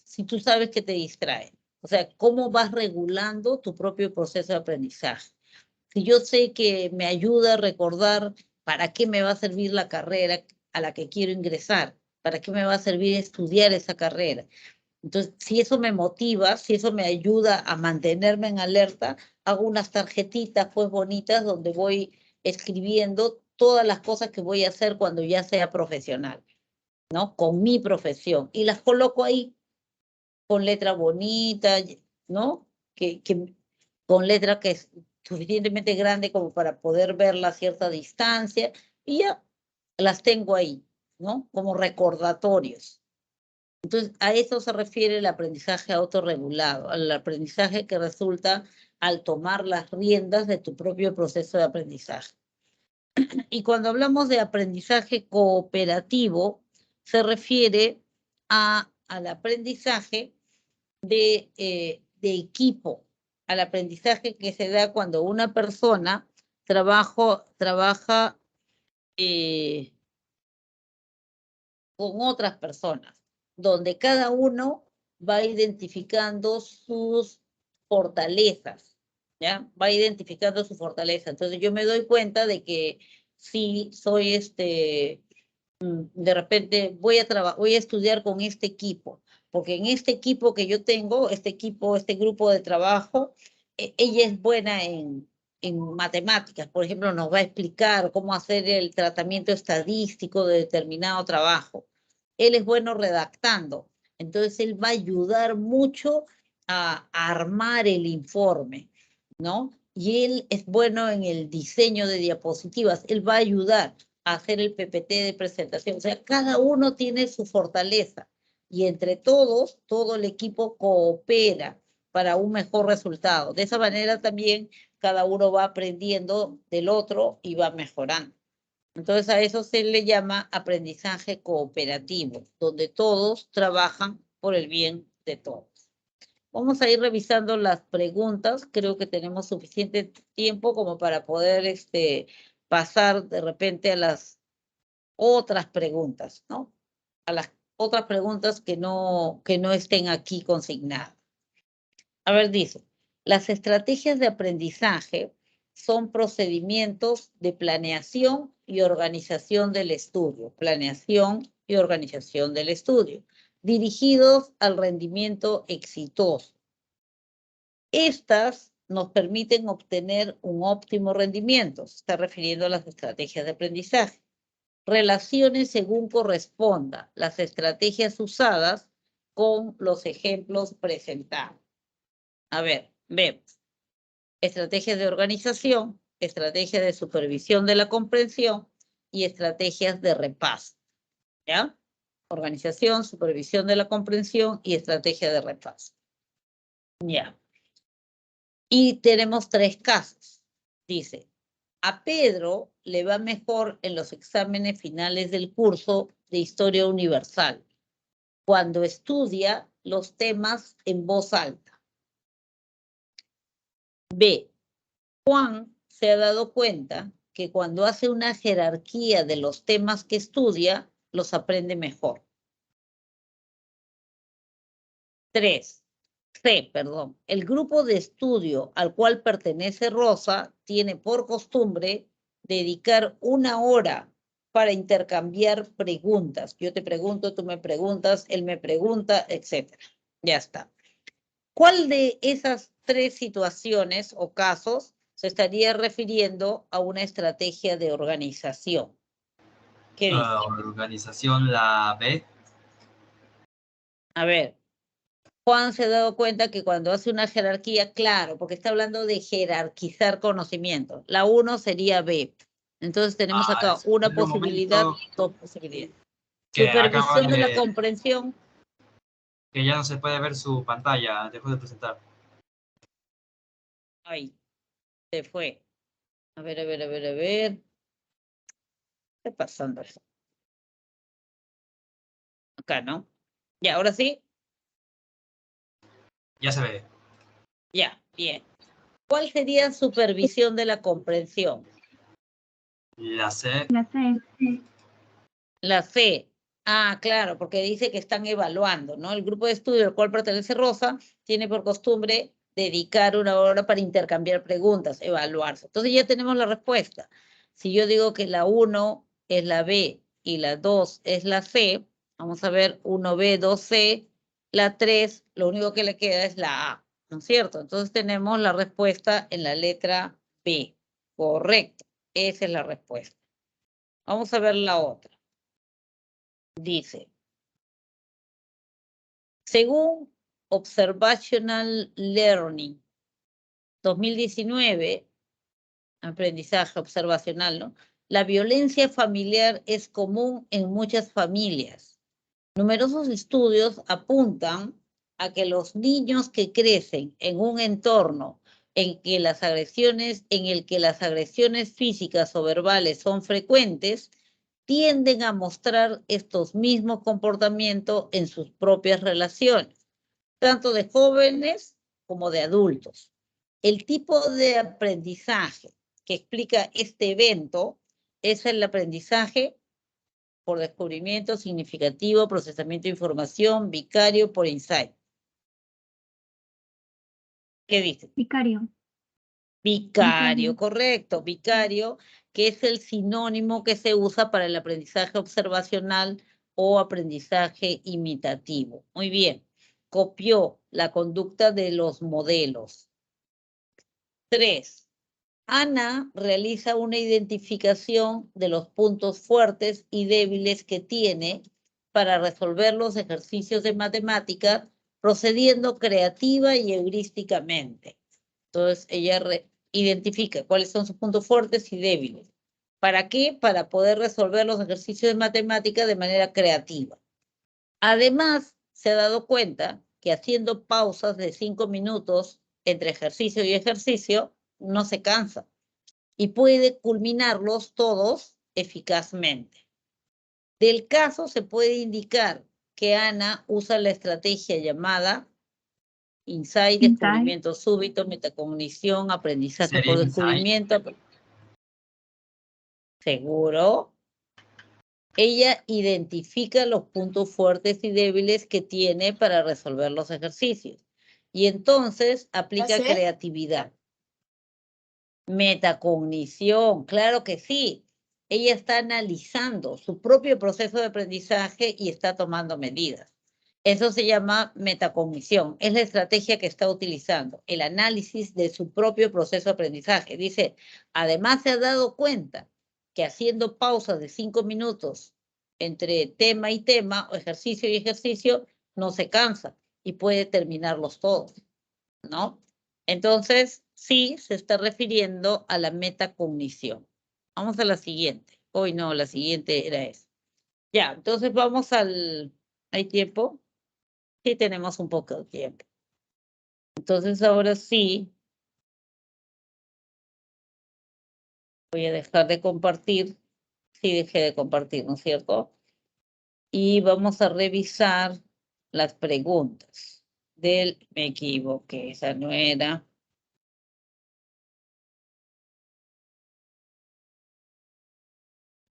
Si tú sabes que te distrae. O sea, ¿cómo vas regulando tu propio proceso de aprendizaje? Si yo sé que me ayuda a recordar para qué me va a servir la carrera a la que quiero ingresar, para qué me va a servir estudiar esa carrera. Entonces, si eso me motiva, si eso me ayuda a mantenerme en alerta, hago unas tarjetitas pues bonitas donde voy escribiendo todas las cosas que voy a hacer cuando ya sea profesional, ¿no? Con mi profesión. Y las coloco ahí con letra bonita, ¿no? Con letra que es suficientemente grande como para poder verla a cierta distancia, y ya las tengo ahí, ¿no? Como recordatorios. Entonces, a eso se refiere el aprendizaje autorregulado, al aprendizaje que resulta al tomar las riendas de tu propio proceso de aprendizaje. Y cuando hablamos de aprendizaje cooperativo, se refiere al aprendizaje de equipo, al aprendizaje que se da cuando una persona trabaja con otras personas, donde cada uno va identificando sus fortalezas, ¿ya? Va identificando su fortaleza. Entonces yo me doy cuenta de que si soy de repente voy a estudiar con este equipo, porque en este equipo que yo tengo, este grupo de trabajo, ella es buena en matemáticas, por ejemplo, nos va a explicar cómo hacer el tratamiento estadístico de determinado trabajo. Él es bueno redactando, entonces él va a ayudar mucho a armar el informe, ¿no? Y él es bueno en el diseño de diapositivas, él va a ayudar a hacer el PPT de presentación. O sea, cada uno tiene su fortaleza y entre todos, todo el equipo coopera para un mejor resultado. De esa manera también cada uno va aprendiendo del otro y va mejorando. Entonces a eso se le llama aprendizaje cooperativo, donde todos trabajan por el bien de todos. Vamos a ir revisando las preguntas. Creo que tenemos suficiente tiempo como para poder pasar de repente a las otras preguntas, ¿no? A las otras preguntas que no estén aquí consignadas. A ver, dice, las estrategias de aprendizaje son procedimientos de planeación y organización del estudio, dirigidos al rendimiento exitoso. Estas nos permiten obtener un óptimo rendimiento, se está refiriendo a las estrategias de aprendizaje. Relaciones según corresponda las estrategias usadas con los ejemplos presentados. A ver, vemos. Estrategias de organización, estrategias de supervisión de la comprensión y estrategias de repaso. ¿Ya? Organización, supervisión de la comprensión y estrategia de repaso. Ya. Y tenemos 3 casos. Dice, a Pedro le va mejor en los exámenes finales del curso de historia universal cuando estudia los temas en voz alta. B. Juan se ha dado cuenta que cuando hace una jerarquía de los temas que estudia, los aprende mejor. 3. C, perdón. El grupo de estudio al cual pertenece Rosa tiene por costumbre dedicar 1 hora para intercambiar preguntas. Yo te pregunto, tú me preguntas, él me pregunta, etc. Ya está. ¿Cuál de esas 3 situaciones o casos se estaría refiriendo a una estrategia de organización? ¿Qué dice? Organización, la B. A ver, Juan se ha dado cuenta que cuando hace una jerarquía, claro, porque está hablando de jerarquizar conocimiento. La 1 sería B. Entonces tenemos acá una espera un posibilidad, momento, 2 posibilidades. que acaba Supervisión de la de, comprensión. que ya no se puede ver su pantalla, dejó de presentar. Ahí, se fue. A ver, a ver, a ver, a ver. ¿Qué está pasando eso? Acá, ¿no? Ya, ahora sí. Ya se ve. Ya, bien. ¿Cuál sería supervisión de la comprensión? La C. La C. La C. Ah, claro, porque dice que están evaluando, ¿no? El grupo de estudio al cual pertenece Rosa tiene por costumbre dedicar 1 hora para intercambiar preguntas, evaluarse. Entonces ya tenemos la respuesta. Si yo digo que la 1 es la B y la 2 es la C, vamos a ver 1B, 2C, la 3, lo único que le queda es la A, ¿no es cierto? Entonces tenemos la respuesta en la letra B. Correcto, esa es la respuesta. Vamos a ver la otra. Dice, según Observational Learning 2019, aprendizaje observacional, ¿no? La violencia familiar es común en muchas familias. Numerosos estudios apuntan a que los niños que crecen en un entorno en el que las agresiones físicas o verbales son frecuentes, tienden a mostrar estos mismos comportamientos en sus propias relaciones, tanto de jóvenes como de adultos. El tipo de aprendizaje que explica este evento es el aprendizaje por descubrimiento significativo, procesamiento de información, vicario por insight. ¿Qué dice? Vicario. Vicario, correcto, vicario, que es el sinónimo que se usa para el aprendizaje observacional o aprendizaje imitativo. Muy bien, copió la conducta de los modelos. 3. Ana realiza una identificación de los puntos fuertes y débiles que tiene para resolver los ejercicios de matemáticas procediendo creativa y heurísticamente. Entonces, ella identifica cuáles son sus puntos fuertes y débiles. ¿Para qué? Para poder resolver los ejercicios de matemática de manera creativa. Además, se ha dado cuenta que haciendo pausas de 5 minutos entre ejercicio y ejercicio, no se cansa y puede culminarlos todos eficazmente. Del caso se puede indicar que Ana usa la estrategia llamada insight, descubrimiento súbito, metacognición, aprendizaje por descubrimiento. Seguro. Ella identifica los puntos fuertes y débiles que tiene para resolver los ejercicios. Y entonces aplica creatividad. Metacognición, claro que sí. Ella está analizando su propio proceso de aprendizaje y está tomando medidas. Eso se llama metacognición. Es la estrategia que está utilizando, el análisis de su propio proceso de aprendizaje. Dice, además se ha dado cuenta que haciendo pausas de 5 minutos entre tema y tema, o ejercicio y ejercicio, no se cansa y puede terminarlos todos, ¿no? Entonces, sí se está refiriendo a la metacognición. Vamos a la siguiente. Hoy no, la siguiente era esa. Ya, entonces vamos al... ¿Hay tiempo? Sí, tenemos un poco de tiempo. Entonces, ahora sí, voy a dejar de compartir. Sí, dejé de compartir, ¿no es cierto? y vamos a revisar las preguntas me equivoqué, esa no era.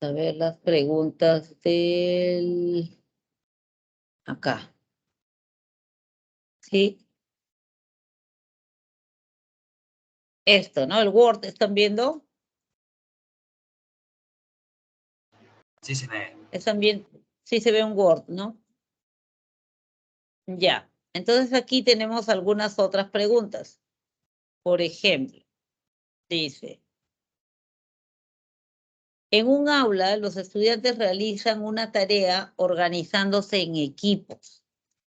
A ver las preguntas acá. ¿Sí? Esto, ¿no? El Word, ¿están viendo? Sí se ve. ¿Están bien? Sí se ve un Word, ¿no? Ya. Entonces aquí tenemos algunas otras preguntas. Por ejemplo, dice, en un aula los estudiantes realizan una tarea organizándose en equipos.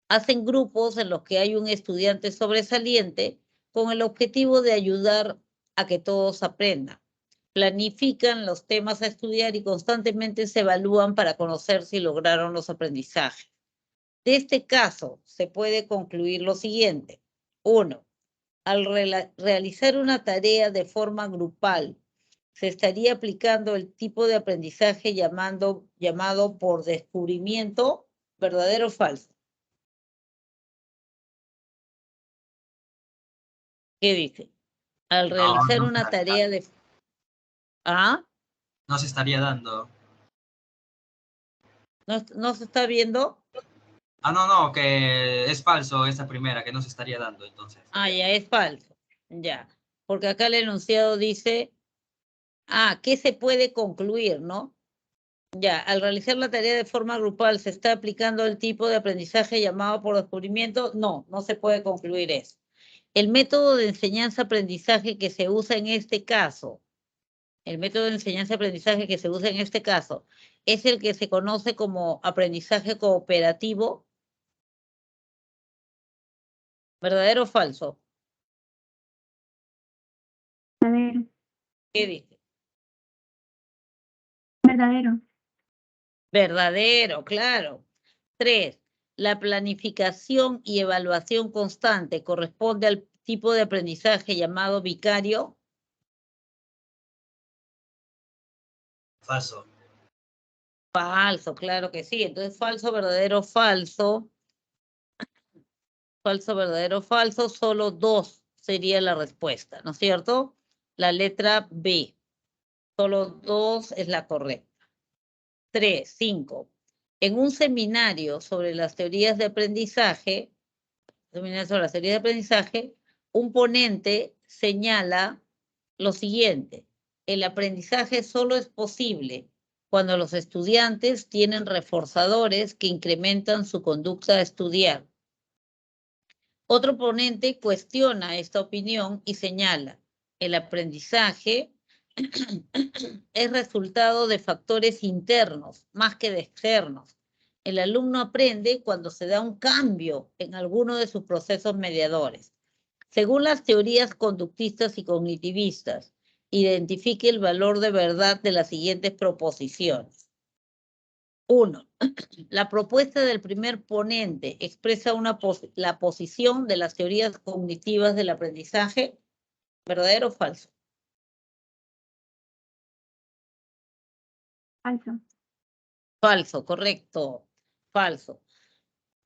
Hacen grupos en los que hay un estudiante sobresaliente con el objetivo de ayudar a que todos aprendan. Planifican los temas a estudiar y constantemente se evalúan para conocer si lograron los aprendizajes. De este caso, se puede concluir lo siguiente. 1. Al realizar una tarea de forma grupal, se estaría aplicando el tipo de aprendizaje llamado por descubrimiento, ¿verdadero o falso? ¿Qué dice? Al realizar No, una tarea de... ¿Ah? no se estaría dando. ¿No se está viendo? No, que es falso esta primera, que no se estaría dando, entonces. Ah, ya, es falso. Ya. Porque acá el enunciado dice, ¿qué se puede concluir, no? Ya, al realizar la tarea de forma grupal, ¿se está aplicando el tipo de aprendizaje llamado por descubrimiento? No, no se puede concluir eso. El método de enseñanza-aprendizaje que se usa en este caso, el método de enseñanza-aprendizaje que se usa en este caso, es el que se conoce como aprendizaje cooperativo. ¿Verdadero o falso? Verdadero. ¿Qué dice? Verdadero. Verdadero, claro. 3. La planificación y evaluación constante corresponde al tipo de aprendizaje llamado vicario. Falso. Falso, claro que sí. Entonces, falso, verdadero, falso. Falso, verdadero, falso. Solo 2 sería la respuesta, ¿no es cierto? La letra B. Solo 2 es la correcta. 3, 5. En un seminario sobre las teorías de aprendizaje, un ponente señala lo siguiente: el aprendizaje solo es posible cuando los estudiantes tienen reforzadores que incrementan su conducta a estudiar. Otro ponente cuestiona esta opinión y señala: el aprendizaje es resultado de factores internos más que de externos. El alumno aprende cuando se da un cambio en alguno de sus procesos mediadores. Según las teorías conductistas y cognitivistas, identifique el valor de verdad de las siguientes proposiciones. 1. La propuesta del primer ponente expresa la posición de las teorías cognitivas del aprendizaje. ¿Verdadero o falso? Falso. Falso, correcto. Falso.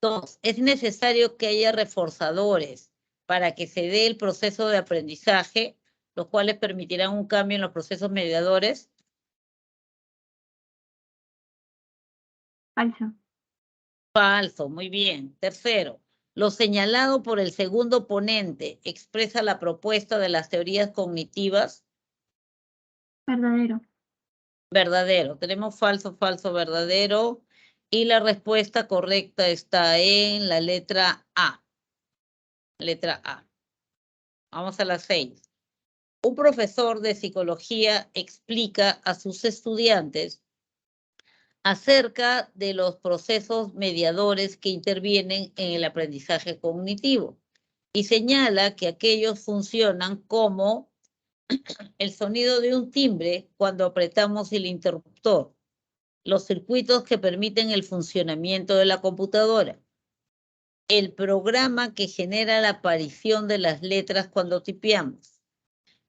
2. Es necesario que haya reforzadores para que se dé el proceso de aprendizaje, los cuales permitirán un cambio en los procesos mediadores. Falso. Falso, muy bien. Tercero, lo señalado por el segundo ponente expresa la propuesta de las teorías cognitivas. Verdadero. Verdadero. Tenemos falso, falso, verdadero. Y la respuesta correcta está en la letra A. Letra A. Vamos a la 6. Un profesor de psicología explica a sus estudiantes acerca de los procesos mediadores que intervienen en el aprendizaje cognitivo y señala que aquellos funcionan como el sonido de un timbre cuando apretamos el interruptor, los circuitos que permiten el funcionamiento de la computadora, el programa que genera la aparición de las letras cuando tipeamos,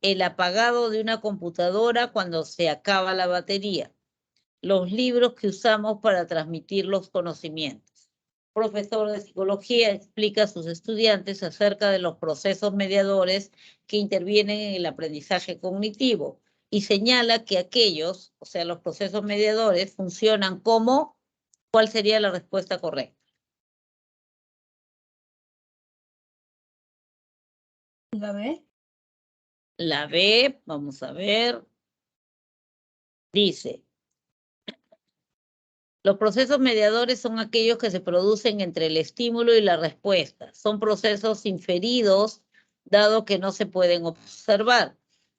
el apagado de una computadora cuando se acaba la batería, los libros que usamos para transmitir los conocimientos. Profesor de psicología explica a sus estudiantes acerca de los procesos mediadores que intervienen en el aprendizaje cognitivo y señala que aquellos, o sea, los procesos mediadores, funcionan como, ¿cuál sería la respuesta correcta? ¿La B? La B, vamos a ver, dice, los procesos mediadores son aquellos que se producen entre el estímulo y la respuesta. Son procesos inferidos, dado que no se pueden observar.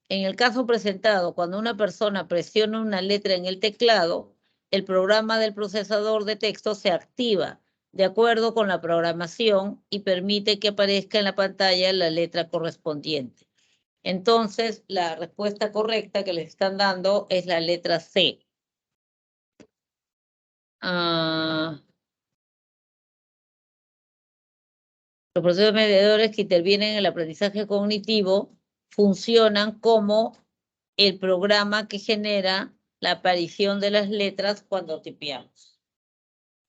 En el caso presentado, cuando una persona presiona una letra en el teclado, el programa del procesador de texto se activa de acuerdo con la programación y permite que aparezca en la pantalla la letra correspondiente. Entonces, la respuesta correcta que les están dando es la letra C. Los procesos mediadores que intervienen en el aprendizaje cognitivo funcionan como el programa que genera la aparición de las letras cuando tipeamos.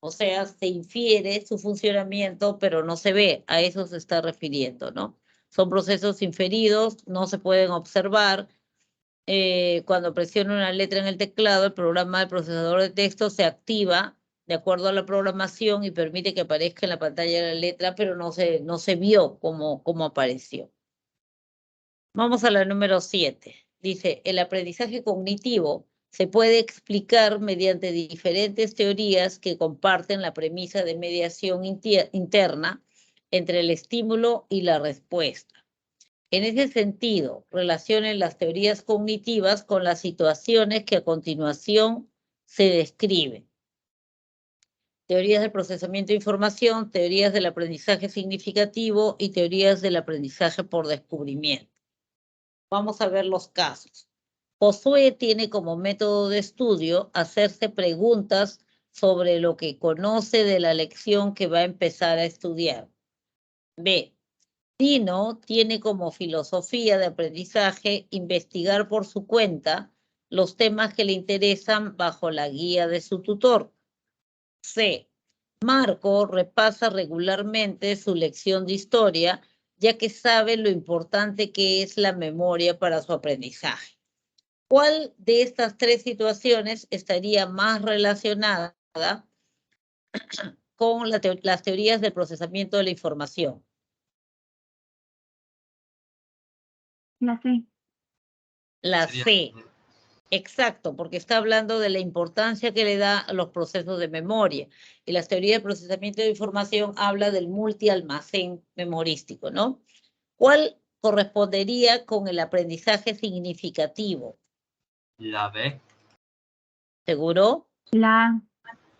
O sea, se infiere su funcionamiento, pero no se ve. A eso se está refiriendo, ¿no? Son procesos inferidos, no se pueden observar. Cuando presiona una letra en el teclado, el programa del procesador de texto se activa de acuerdo a la programación y permite que aparezca en la pantalla la letra, pero no se vio cómo apareció. Vamos a la número 7. Dice, el aprendizaje cognitivo se puede explicar mediante diferentes teorías que comparten la premisa de mediación interna entre el estímulo y la respuesta. En ese sentido, relacionen las teorías cognitivas con las situaciones que a continuación se describen. Teorías del procesamiento de información, teorías del aprendizaje significativo y teorías del aprendizaje por descubrimiento. Vamos a ver los casos. Josué tiene como método de estudio hacerse preguntas sobre lo que conoce de la lección que va a empezar a estudiar. B. Tino tiene como filosofía de aprendizaje investigar por su cuenta los temas que le interesan bajo la guía de su tutor. C. Marco repasa regularmente su lección de historia, ya que sabe lo importante que es la memoria para su aprendizaje. ¿Cuál de estas tres situaciones estaría más relacionada con las teorías del procesamiento de la información? La C. La Sería- C. Exacto, porque está hablando de la importancia que le da a los procesos de memoria. Y las teorías de procesamiento de información habla del multialmacén memorístico, ¿no? ¿Cuál correspondería con el aprendizaje significativo? La B. ¿Seguro? La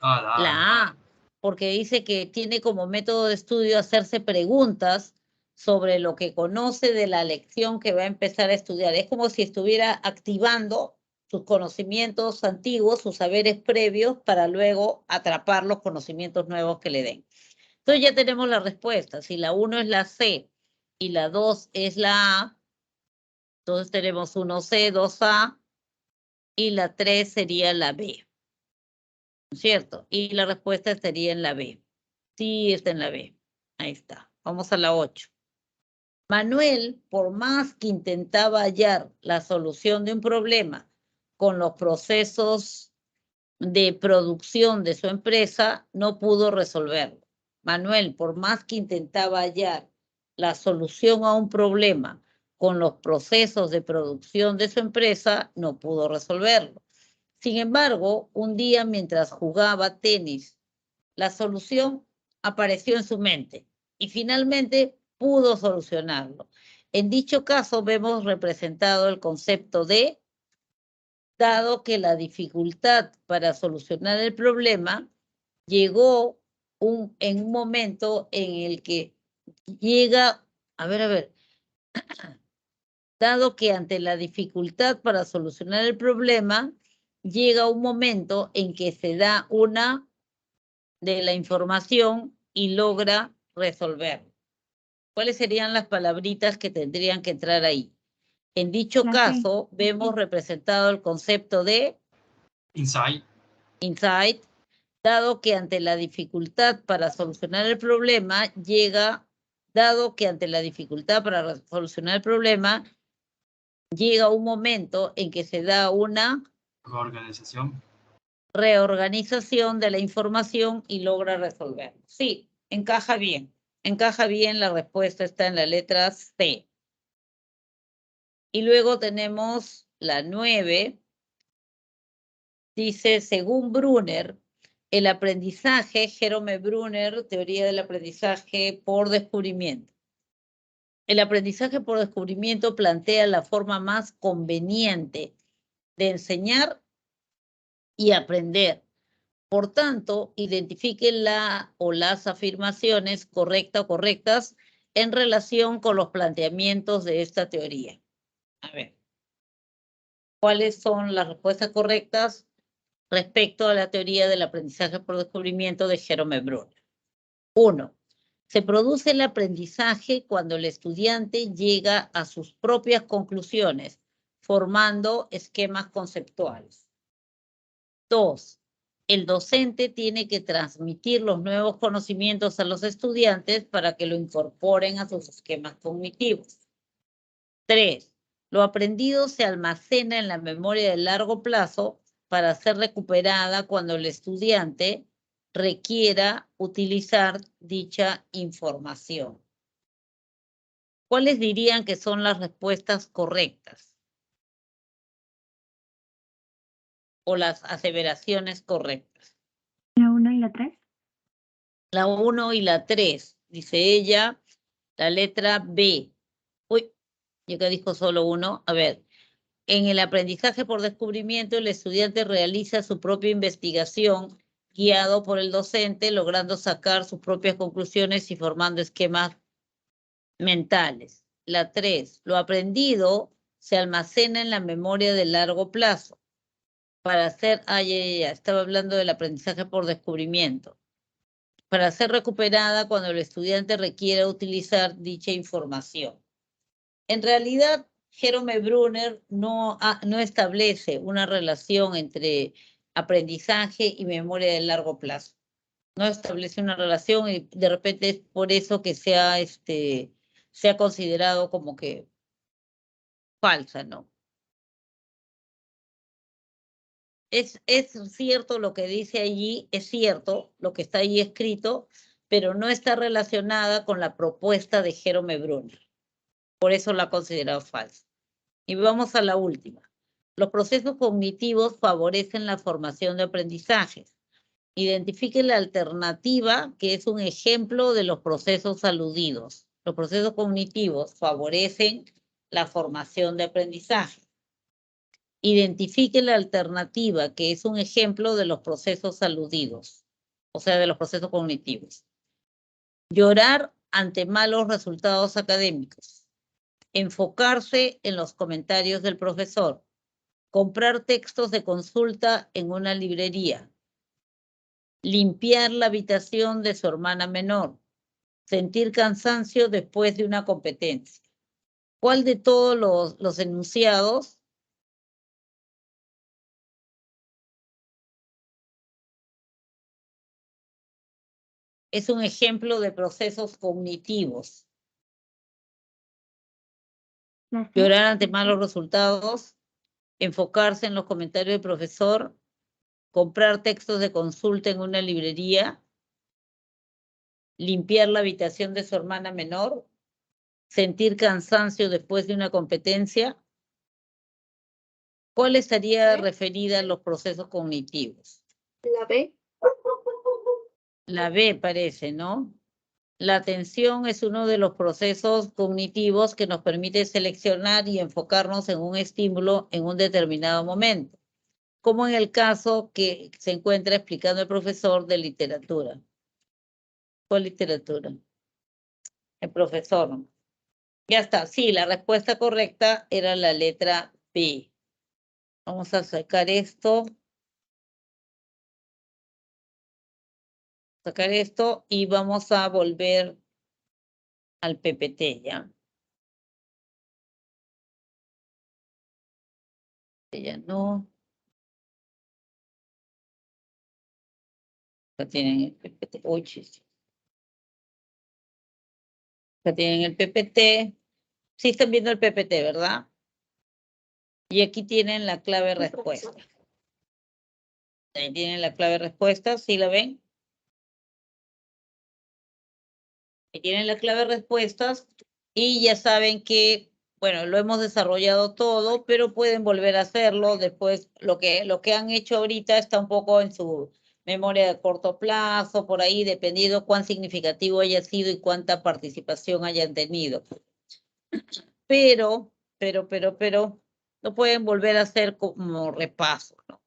A. La A, porque dice que tiene como método de estudio hacerse preguntas sobre lo que conoce de la lección que va a empezar a estudiar. Es como si estuviera activando sus conocimientos antiguos, sus saberes previos, para luego atrapar los conocimientos nuevos que le den. Entonces ya tenemos la respuesta. Si la 1 es la C y la 2 es la A, entonces tenemos 1C, 2A y la 3 sería la B. ¿Cierto? Y la respuesta estaría en la B. Sí, está en la B. Ahí está. Vamos a la 8. Manuel, por más que intentaba hallar la solución de un problema con los procesos de producción de su empresa, no pudo resolverlo. Manuel, por más que intentaba hallar la solución a un problema con los procesos de producción de su empresa, no pudo resolverlo. Sin embargo, un día mientras jugaba tenis, la solución apareció en su mente y finalmente pudo solucionarlo. En dicho caso vemos representado el concepto de, dado que la dificultad para solucionar el problema llegó en un momento en el que llega, dado que ante la dificultad para solucionar el problema, llega un momento en que se da una de la información y logra resolver. ¿Cuáles serían las palabritas que tendrían que entrar ahí? En dicho La C. caso, vemos representado el concepto de Insight. Insight, dado que ante la dificultad para solucionar el problema llega un momento en que se da una reorganización de la información y logra resolver. Sí, encaja bien. La respuesta está en la letra C. Y luego tenemos la 9. Dice, según Brunner, el aprendizaje, Jerome Brunner, teoría del aprendizaje por descubrimiento. El aprendizaje por descubrimiento plantea la forma más conveniente de enseñar y aprender. Por tanto, identifique la o las afirmaciones correctas o correctas en relación con los planteamientos de esta teoría. A ver, ¿cuáles son las respuestas correctas respecto a la teoría del aprendizaje por descubrimiento de Jerome Brunner? 1. Se produce el aprendizaje cuando el estudiante llega a sus propias conclusiones, formando esquemas conceptuales. 2. El docente tiene que transmitir los nuevos conocimientos a los estudiantes para que lo incorporen a sus esquemas cognitivos. 3. Lo aprendido se almacena en la memoria de largo plazo para ser recuperada cuando el estudiante requiera utilizar dicha información. ¿Cuáles dirían que son las respuestas correctas? O las aseveraciones correctas. La 1 y la 3. La 1 y la 3, dice ella. La letra B. Uy, yo que dijo solo 1. A ver, en el aprendizaje por descubrimiento, el estudiante realiza su propia investigación guiado por el docente, logrando sacar sus propias conclusiones y formando esquemas mentales. La 3, lo aprendido se almacena en la memoria de largo plazo para hacer, estaba hablando del aprendizaje por descubrimiento, para ser recuperada cuando el estudiante requiera utilizar dicha información. En realidad, Jerome Brunner no establece una relación entre aprendizaje y memoria de largo plazo. No establece una relación y de repente es por eso que se ha considerado como que falsa, ¿no? Es cierto lo que dice allí, es cierto lo que está ahí escrito, pero no está relacionada con la propuesta de Jerome Brunner. Por eso la ha considerado falsa. Y vamos a la última. Los procesos cognitivos favorecen la formación de aprendizajes. Identifique la alternativa que es un ejemplo de los procesos aludidos. Los procesos cognitivos favorecen la formación de aprendizaje. Identifique la alternativa que es un ejemplo de los procesos aludidos, o sea, de los procesos cognitivos. Llorar ante malos resultados académicos. Enfocarse en los comentarios del profesor. Comprar textos de consulta en una librería. Limpiar la habitación de su hermana menor. Sentir cansancio después de una competencia. ¿Cuál de todos los enunciados es un ejemplo de procesos cognitivos? Llorar ante malos resultados, enfocarse en los comentarios del profesor, comprar textos de consulta en una librería, limpiar la habitación de su hermana menor, sentir cansancio después de una competencia. ¿Cuál estaría referida a los procesos cognitivos? La B. La B parece, ¿no? La atención es uno de los procesos cognitivos que nos permite seleccionar y enfocarnos en un estímulo en un determinado momento, como en el caso que se encuentra explicando el profesor de literatura. ¿Cuál literatura? El profesor. Ya está, sí, la respuesta correcta era la letra B. Vamos a sacar esto. Sacar esto y vamos a volver al PPT, ¿ya? Ya no. Acá tienen el PPT. Uy, chis. Acá tienen el PPT. Sí están viendo el PPT, ¿verdad? Y aquí tienen la clave respuesta. Ahí tienen la clave respuesta, ¿sí la ven? Ahí tienen la clave respuestas y ya saben que, bueno, lo hemos desarrollado todo, pero pueden volver a hacerlo después. Lo que han hecho ahorita está un poco en su memoria de corto plazo, por ahí, dependiendo cuán significativo haya sido y cuánta participación hayan tenido. Pero, no pueden volver a hacer como repaso, ¿no?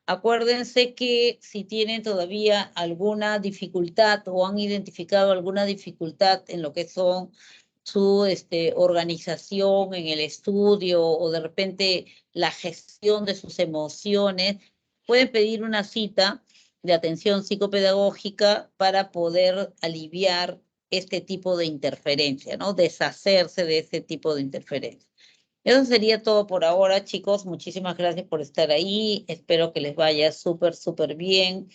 Acuérdense que si tienen todavía alguna dificultad o han identificado alguna dificultad en lo que son su organización en el estudio o de repente la gestión de sus emociones, pueden pedir una cita de atención psicopedagógica para poder aliviar este tipo de interferencia, ¿no? Deshacerse de ese tipo de interferencia. Eso sería todo por ahora, chicos. Muchísimas gracias por estar ahí. Espero que les vaya súper bien.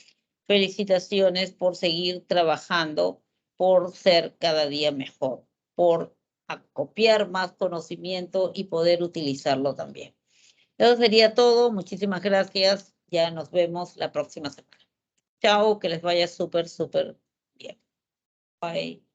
Felicitaciones por seguir trabajando, por ser cada día mejor, por acopiar más conocimiento y poder utilizarlo también. Eso sería todo. Muchísimas gracias. Ya nos vemos la próxima semana. Chao, que les vaya súper bien. Bye.